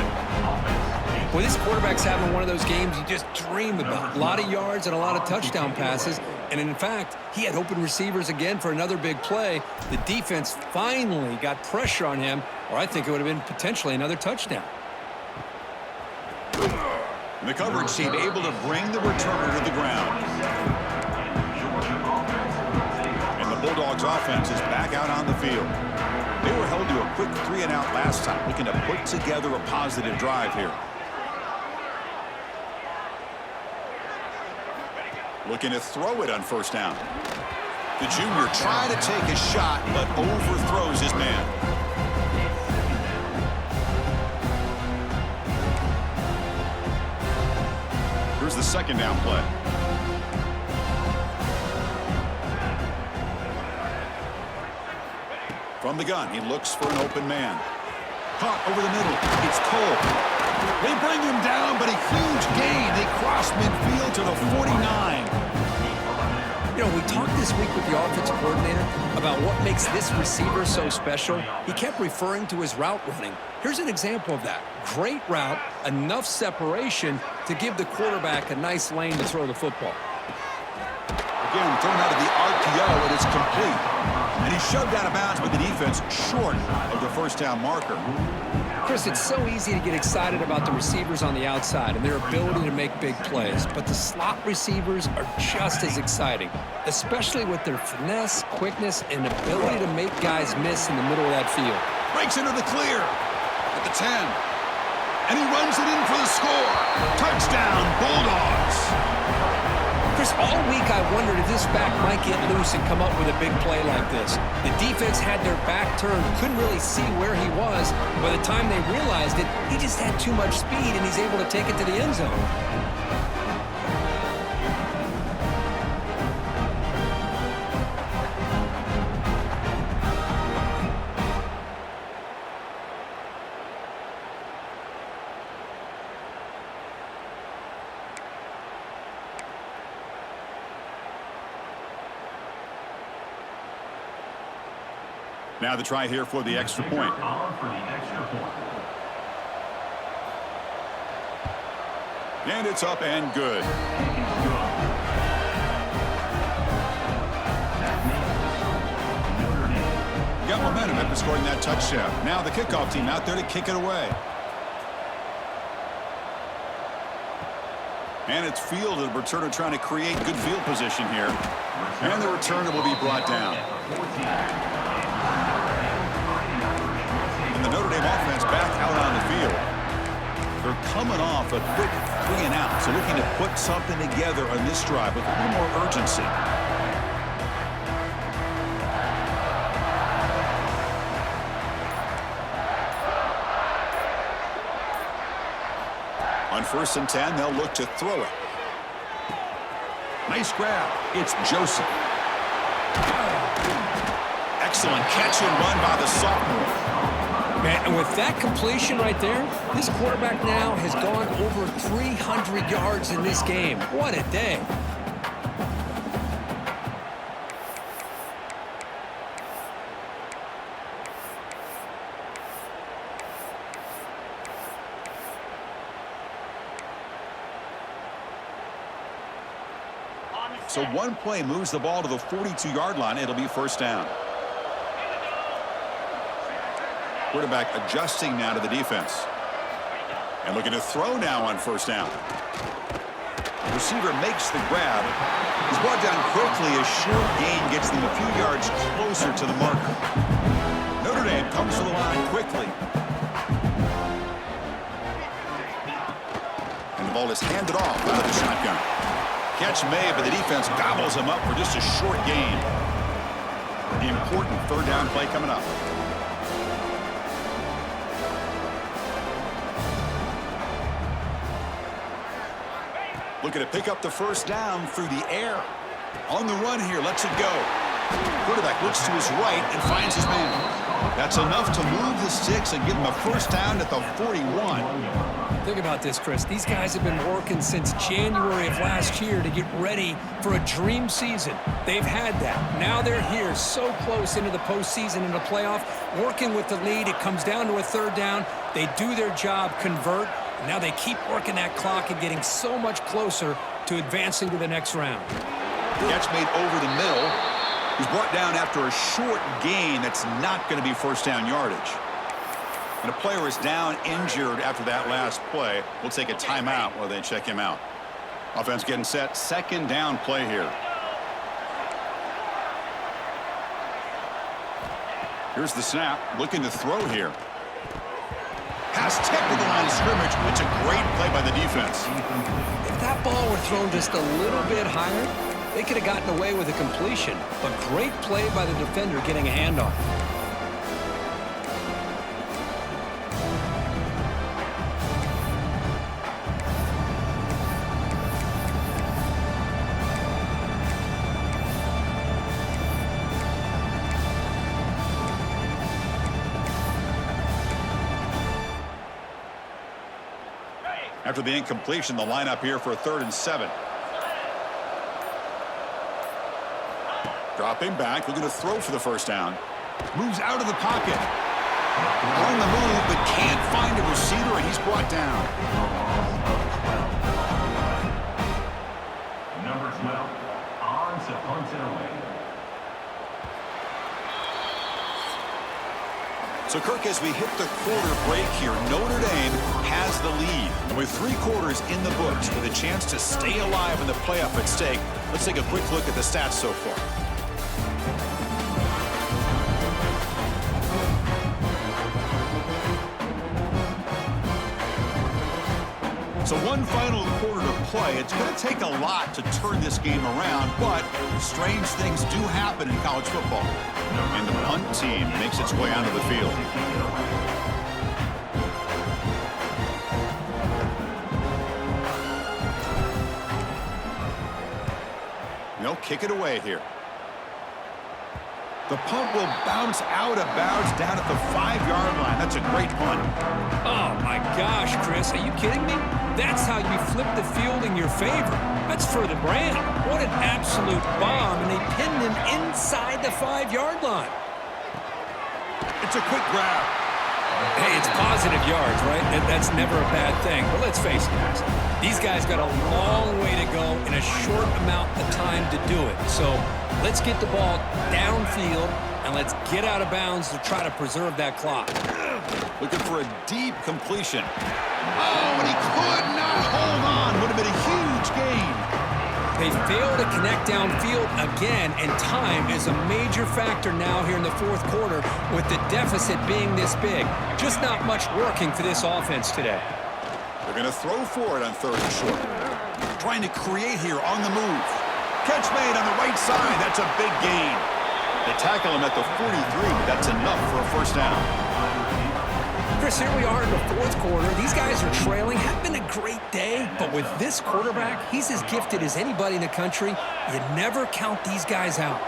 Well, this quarterback's having one of those games you just dream about. A lot of yards and a lot of touchdown passes. And in fact, he had open receivers again for another big play. The defense finally got pressure on him, or I think it would have been potentially another touchdown. And the coverage team able to bring the returner to the ground. And the Bulldogs offense is back out on the field. They were held to a a quick 3-and-out last time, looking to put together a positive drive here. Looking to throw it on first down. The junior trying to take a shot, but overthrows his man. Here's the second down play. From the gun, he looks for an open man. Caught over the middle. It's Cole. They bring him down, but a huge gain. They cross midfield to the 49. You know, we talked this week with the offensive coordinator about what makes this receiver so special. He kept referring to his route running. Here's an example of that. Great route, enough separation to give the quarterback a nice lane to throw the football. Again, thrown out of the RPO, and it's complete. And he shoved out of bounds with the defense short of the first down marker. Chris, it's so easy to get excited about the receivers on the outside and their ability to make big plays, but the slot receivers are just as exciting, especially with their finesse, quickness, and ability to make guys miss in the middle of that field. Breaks into the clear at the 10. And he runs it in for the score. Touchdown, Bulldogs. Chris, all week I wondered if this back might get loose and come up with a big play like this. The defense had their back turned, couldn't really see where he was. By the time they realized it, he just had too much speed, and he's able to take it to the end zone. Now the try here for the extra point. And it's up and good. Got momentum after scoring that touchdown. Now the kickoff team out there to kick it away. And it's fielded. Returner trying to create good field position here. And the returner will be brought down. The Notre Dame offense back out on the field. They're coming off a quick 3-and-out, so looking to put something together on this drive with a little more urgency. On 1st and 10, they'll look to throw it. Nice grab. It's Joseph. Excellent catch and run by the sophomore. And with that completion right there, this quarterback now has gone over 300 yards in this game. What a day. So one play moves the ball to the 42-yard line. It'll be first down. Quarterback adjusting now to the defense. And looking to throw now on first down. The receiver makes the grab. He's brought down quickly. A short gain gets them a few yards closer to the marker. Notre Dame comes to the line quickly. And the ball is handed off out of the shotgun. Catch made, but the defense gobbles him up for just a short gain. The important third down play coming up. Looking to pick up the first down through the air. On the run here, lets it go. Quarterback looks to his right and finds his man. That's enough to move the sticks and give him a first down at the 41. Think about this, Chris. These guys have been working since January of last year to get ready for a dream season. They've had that. Now they're here so close into the postseason and the playoff, working with the lead. It comes down to a third down. They do their job, convert. Now they keep working that clock and getting so much closer to advancing to the next round. Catch made over the middle. He's brought down after a short gain that's not going to be first down yardage. And a player is down injured after that last play. We'll take a timeout while they check him out. Offense getting set. Second down play here. Here's the snap, looking to throw here. Pass tipped to the line of scrimmage. It's a great play by the defense. If that ball were thrown just a little bit higher, they could have gotten away with a completion. But great play by the defender getting a hand on it. After the incompletion, the lineup here for a 3rd and 7. Dropping back, looking to throw for the first down. Moves out of the pocket. On the move, but can't find a receiver, and he's brought down. Number 12, on to punt it away. So, Kirk, as we hit the quarter break here, Notre Dame has the lead. And with 3 quarters in the books with a chance to stay alive in the playoff at stake, let's take a quick look at the stats so far. So one final quarter to play. It's going to take a lot to turn this game around, but strange things do happen in college football. And the punt team makes its way onto the field. They'll kick it away here. The punt will bounce out of bounds down at the 5-yard line. That's a great punt. Oh, my gosh, Chris. Are you kidding me? That's how you flip the field in your favor. That's for the brand. What an absolute bomb, and they pinned him inside the 5-yard line. It's a quick grab. Hey, it's positive yards, right? That's never a bad thing. But let's face it, guys. These guys got a long way to go in a short amount of time to do it. So let's get the ball downfield, and let's get out of bounds to try to preserve that clock. Looking for a deep completion. Oh, and he could not hold on. Would have been a huge gain. They fail to connect downfield again, and time is a major factor now here in the 4th quarter with the deficit being this big. Just not much working for this offense today. They're going to throw for it on 3rd and short. Trying to create here on the move. Catch made on the right side. That's a big gain. They tackle him at the 43, but that's enough for a first down. Chris, here we are in the 4th quarter. These guys are trailing. Had been a great day, but with this quarterback, he's as gifted as anybody in the country. You never count these guys out.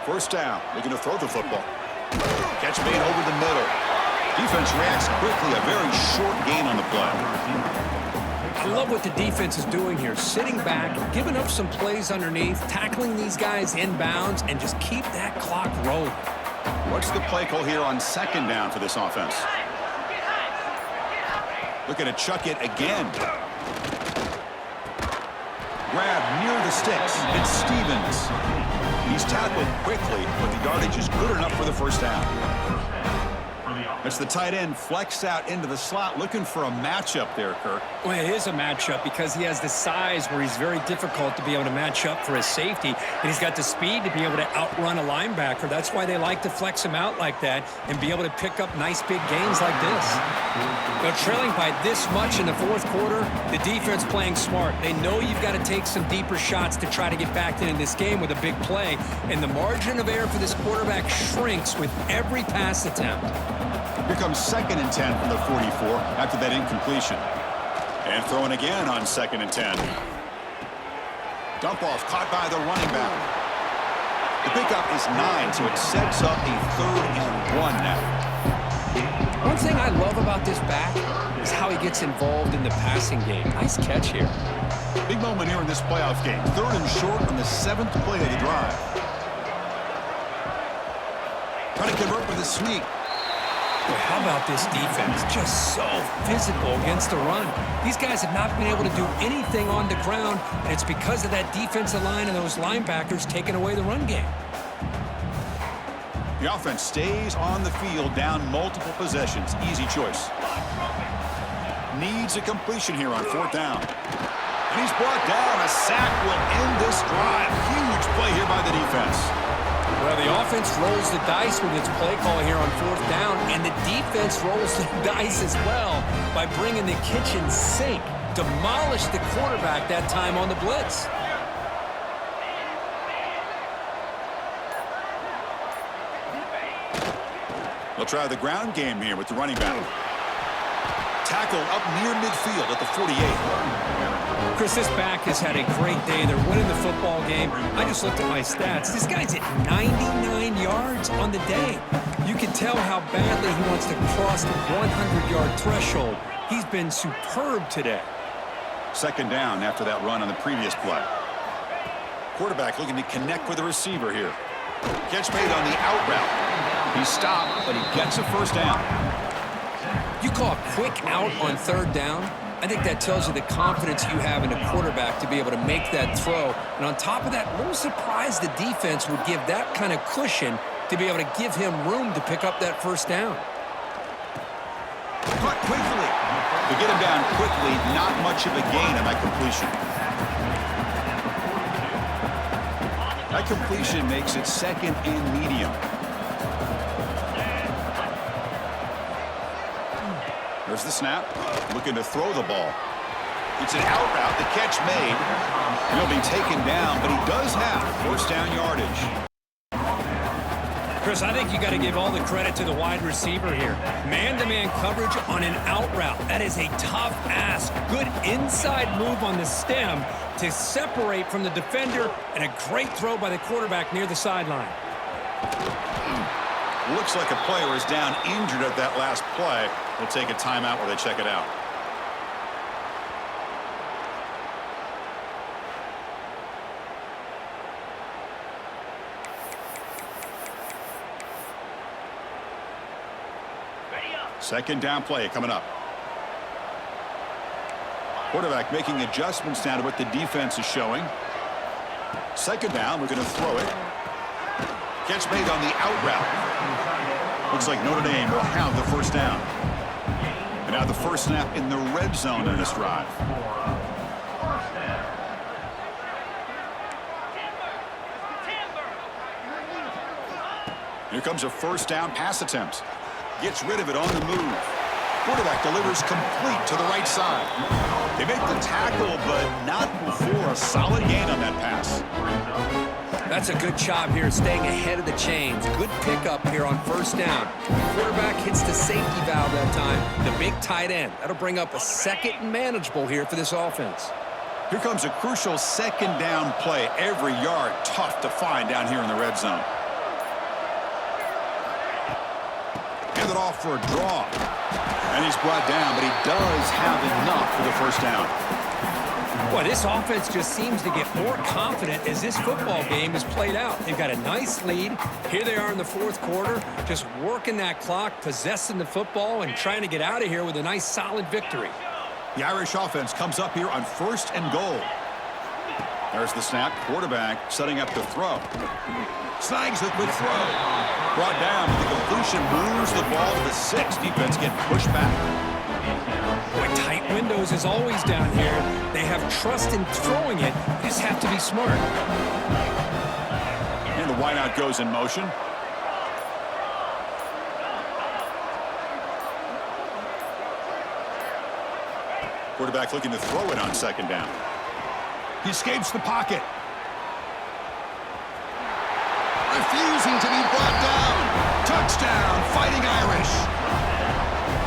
First down. Looking to throw the football. Catch made over the middle. Defense reacts quickly. A very short gain on the play. I love what the defense is doing here. Sitting back, giving up some plays underneath, tackling these guys inbounds, and just keep that clock rolling. What's the play call here on 2nd down for this offense? Looking to chuck it again. Grab near the sticks. It's Stevens. He's tackled quickly, but the yardage is good enough for the first down. That's the tight end flexed out into the slot, looking for a matchup there, Kirk. Well, it is a matchup because he has the size where he's very difficult to be able to match up for his safety, and he's got the speed to be able to outrun a linebacker. That's why they like to flex him out like that and be able to pick up nice big gains like this. They're trailing by this much in the 4th quarter. The defense playing smart. They know you've got to take some deeper shots to try to get back in this game with a big play, and the margin of error for this quarterback shrinks with every pass attempt. Here comes 2nd and 10 from the 44 after that incompletion. And throwing again on 2nd and 10. Dump off caught by the running back. The pickup is 9, so it sets up a 3rd and 1 now. One thing I love about this back is how he gets involved in the passing game. Nice catch here. Big moment here in this playoff game. 3rd and short on the 7th play of the drive. Trying to convert with a sneak. Boy, how about this defense? Just so physical against the run. These guys have not been able to do anything on the ground, and it's because of that defensive line and those linebackers taking away the run game. The offense stays on the field down multiple possessions. Easy choice. Needs a completion here on 4th down. And he's brought down. A sack will end this drive. Huge play here by the defense. Well, the offense rolls the dice with its play call here on 4th down, and the defense rolls the dice as well by bringing the kitchen sink. Demolished the quarterback that time on the blitz. They'll try the ground game here with the running back. Tackle up near midfield at the 48. Chris, this back has had a great day. They're winning the football game. I just looked at my stats. This guy's at 99 yards on the day. You can tell how badly he wants to cross the 100-yard threshold. He's been superb today. 2nd down after that run on the previous play. Quarterback looking to connect with the receiver here. Catch made on the out route. He's stopped, but he gets a 1st down. You call a quick out on 3rd down. I think that tells you the confidence you have in a quarterback to be able to make that throw. And on top of that, a little surprised the defense would give that kind of cushion to be able to give him room to pick up that 1st down. Caught quickly. To get him down quickly, not much of a gain on that completion. That completion makes it 2nd and medium. There's the snap. Looking to throw the ball. It's an out route. The catch made. He'll be taken down, but he does have 1st down yardage. Chris, I think you got to give all the credit to the wide receiver here. Man-to-man coverage on an out route. That is a tough ask. Good inside move on the stem to separate from the defender, and a great throw by the quarterback near the sideline. Looks like a player is down injured at that last play. They'll take a timeout while they check it out. Second down play coming up. Quarterback making adjustments now to what the defense is showing. 2nd down, we're going to throw it. Catch made on the out route. Looks like Notre Dame will have the 1st down. And now the 1st snap in the red zone in this drive. Here comes a 1st down pass attempt. Gets rid of it on the move. Quarterback delivers complete to the right side. They make the tackle, but not before a solid gain on that pass. That's a good job here staying ahead of the chains. Good pickup here on 1st down. Quarterback hits the safety valve that time. The big tight end. That'll bring up a 2nd and manageable here for this offense. Here comes a crucial 2nd down play. Every yard tough to find down here in the red zone. Hand it off for a draw. And he's brought down, but he does have enough for the 1st down. Boy, this offense just seems to get more confident as this football game is played out. They've got a nice lead. Here they are in the 4th quarter, just working that clock, possessing the football, and trying to get out of here with a nice, solid victory. The Irish offense comes up here on 1st and goal. There's the snap. Quarterback setting up the throw. Snags the quick throw. Brought down. The completion moves the ball to the 6. Defense getting pushed back. Boy, tight windows is always down here. They have trust in throwing it. You just have to be smart. And the wideout goes in motion. Quarterback looking to throw it on 2nd down. He escapes the pocket. Refusing to be brought down. Touchdown, Fighting Irish.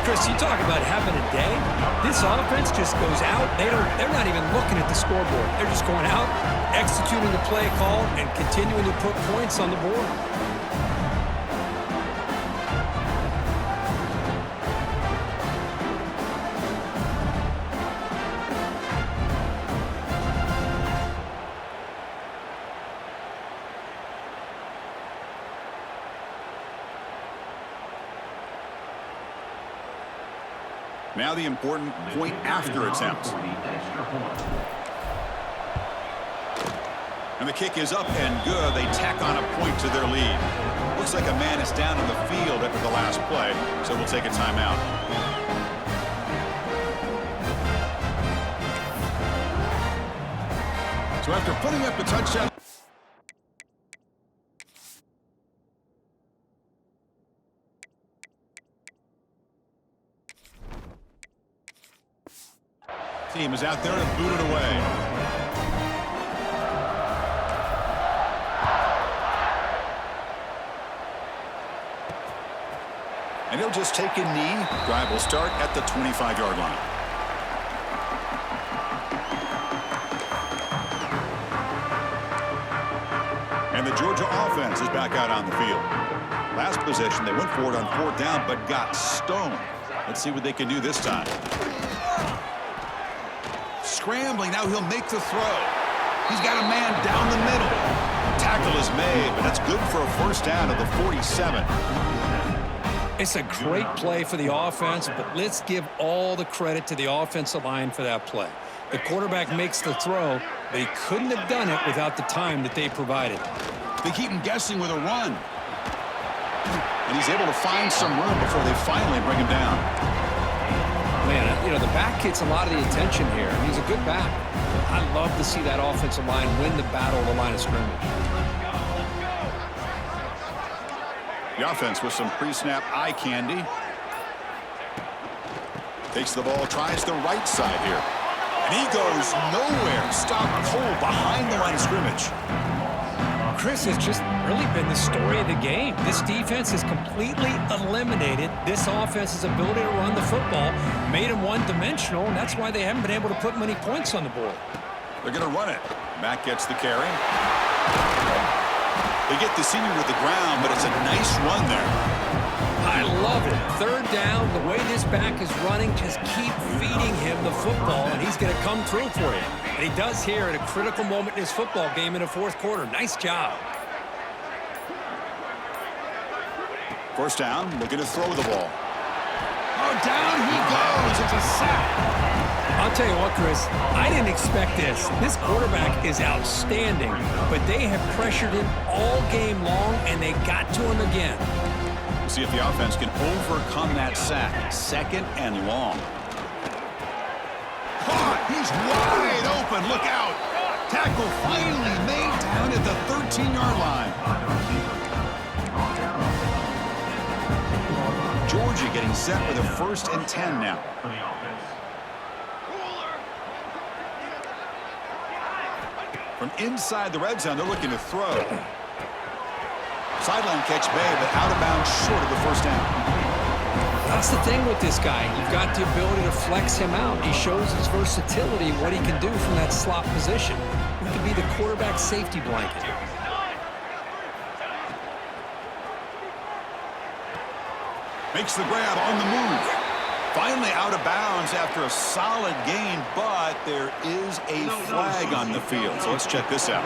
Chris, you talk about having a day. This offense just goes out. They're not even looking at the scoreboard. They're just going out, executing the play call, and continuing to put points on the board. Now the important point after attempt. And the kick is up and good. They tack on a point to their lead. Looks like a man is down in the field after the last play, so we'll take a timeout. So after putting up the touchdown, Team is out there to boot it away. And he'll just take a knee. Drive will start at the 25-yard line. And the Georgia offense is back out on the field. Last possession, they went for it on 4th down, but got stoned. Let's see what they can do this time. Scrambling, now he'll make the throw. He's got a man down the middle. Tackle is made, but that's good for a first down at the 47. It's a great play for the offense, but let's give all the credit to the offensive line for that play. The quarterback makes the throw, but he couldn't have done it without the time that they provided. They keep him guessing with a run. And he's able to find some room before they finally bring him down. Man, you know, the back gets a lot of the attention here. He's a good back. I love to see that offensive line win the battle of the line of scrimmage. The offense with some pre-snap eye candy. Takes the ball, tries the right side here. And he goes nowhere. Stopped cold behind the line of scrimmage. Chris, has just really been the story of the game. This defense has completely eliminated this offense's ability to run the football, made them one-dimensional, and that's why they haven't been able to put many points on the board. They're going to run it. Matt gets the carry. They get the senior to the ground, but it's a nice run there. I love it. 3rd down, the way this back is running, just keep feeding him the football, and he's going to come through for you. And he does here at a critical moment in his football game in the 4th quarter. Nice job. First down, looking to throw the ball. Oh, down he goes. It's a sack. I'll tell you what, Chris, I didn't expect this. This quarterback is outstanding, but they have pressured him all game long, and they got to him again. We'll see if the offense can overcome that sack. 2nd and long. Caught! He's wide open. Look out. Tackle finally made down at the 13-yard line. Georgia getting set with a 1st and 10 now. From inside the red zone, they're looking to throw. Sideline catch made, but out of bounds short of the first down. That's the thing with this guy. You've got the ability to flex him out. He shows his versatility, what he can do from that slot position. He can be the quarterback safety blanket. Makes the grab on the move. Finally out of bounds after a solid gain, but there is a flag on the field. So let's check this out.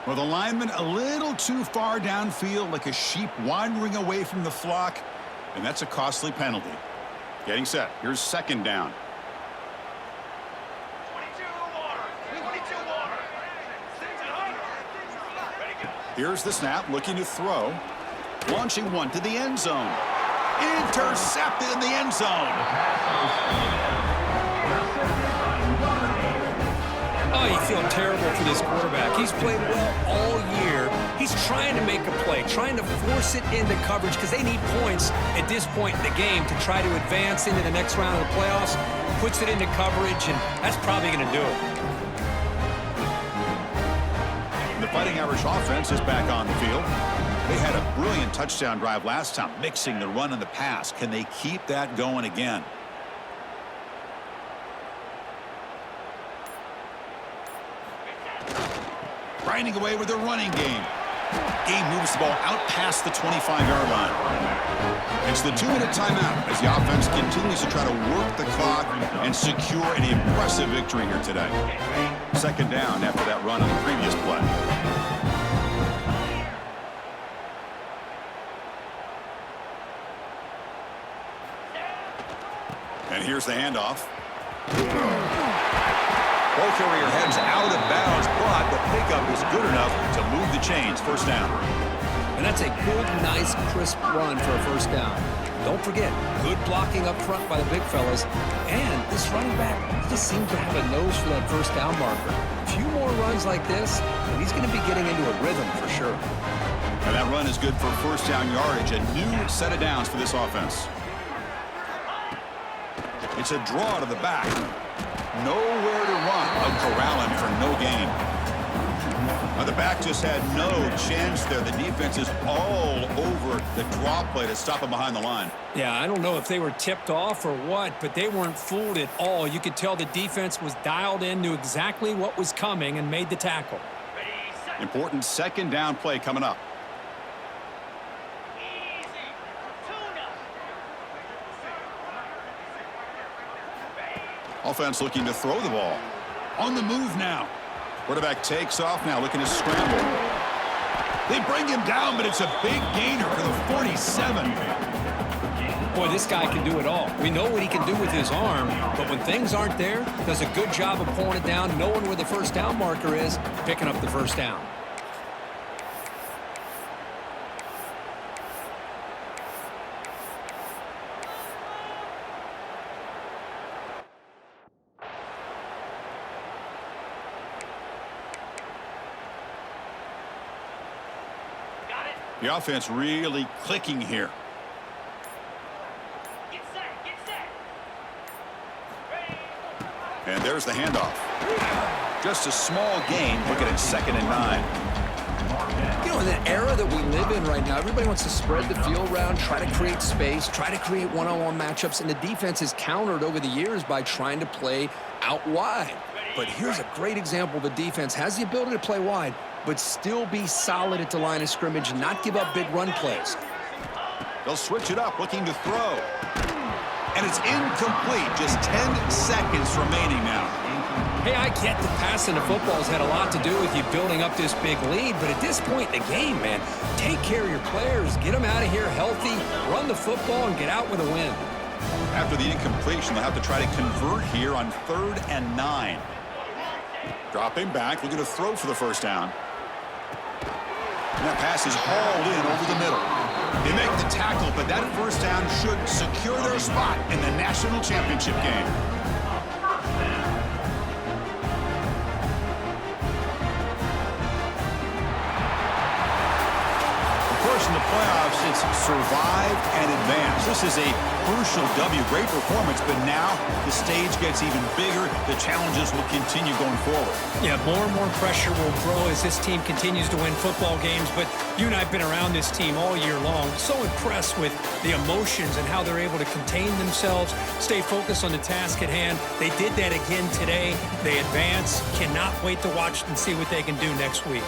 Well, the lineman a little too far downfield, like a sheep wandering away from the flock, and that's a costly penalty. Getting set. Here's 2nd down. Here's the snap, looking to throw. Launching one to the end zone. Intercepted in the end zone. Oh, you feel terrible for this quarterback. He's played well all year. He's trying to make a play, trying to force it into coverage because they need points at this point in the game to try to advance into the next round of the playoffs. Puts it into coverage, and that's probably going to do it. The Fighting Irish offense is back on the field. They had a brilliant touchdown drive last time, mixing the run and the pass. Can they keep that going again? Grinding away with their running game. Game moves the ball out past the 25-yard line. It's the 2-minute timeout as the offense continues to try to work the clock and secure an impressive victory here today. 2nd down after that run on the previous play. And here's the handoff. Ball carrier heads out of bounds, but the pickup is good enough to move the chains. First down. And that's a good, nice, crisp run for a first down. Don't forget, good blocking up front by the big fellas. And this running back just seems to have a nose for that first down marker. If few more runs like this, and he's going to be getting into a rhythm for sure. And that run is good for first down yardage. A new set of downs for this offense. It's a draw to the back. Nowhere to run. A corralling for no gain. Now the back just had no chance there. The defense is all over the draw play to stop him behind the line. Yeah, I don't know if they were tipped off or what, but they weren't fooled at all. You could tell the defense was dialed in, knew exactly what was coming, and made the tackle. Important second down play coming up. Offense looking to throw the ball. On the move now. Quarterback takes off now, looking to scramble. They bring him down, but it's a big gainer for the 47. Boy, this guy can do it all. We know what he can do with his arm, but when things aren't there, does a good job of pulling it down, knowing where the first down marker is, picking up the first down. The offense really clicking here. And there's the handoff. Just a small gain. Looking at 2nd and 9. You know, in the era that we live in right now, everybody wants to spread the field around, try to create space, try to create one-on-one matchups, and the defense is countered over the years by trying to play out wide. But here's a great example. The defense has the ability to play wide, but still be solid at the line of scrimmage and not give up big run plays. They'll switch it up, looking to throw. And it's incomplete. Just 10 seconds remaining now. Hey, I get that passing the football has had a lot to do with you building up this big lead, but at this point in the game, man, take care of your players, get them out of here healthy, run the football, and get out with a win. After the incompletion, they'll have to try to convert here on 3rd and 9. Dropping back, looking to throw for the first down. And that pass is hauled in over the middle. They make the tackle, but that first down should secure their spot in the national championship game. Of course, in the playoffs, it's survive and advance. This is a crucial W. Great performance, but now the stage gets even bigger. The challenges will continue going forward. Yeah, more and more pressure will grow as this team continues to win football games, but you and I have been around this team all year long. So impressed with the emotions and how they're able to contain themselves, stay focused on the task at hand. They did that again today. They advance. Cannot wait to watch and see what they can do next week.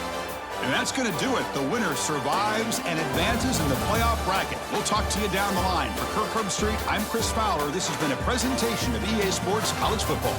And that's going to do it. The winner survives and advances in the playoff bracket. We'll talk to you down the line. For Kirk Herbstreit, I'm Chris Fowler. This has been a presentation of EA Sports College Football.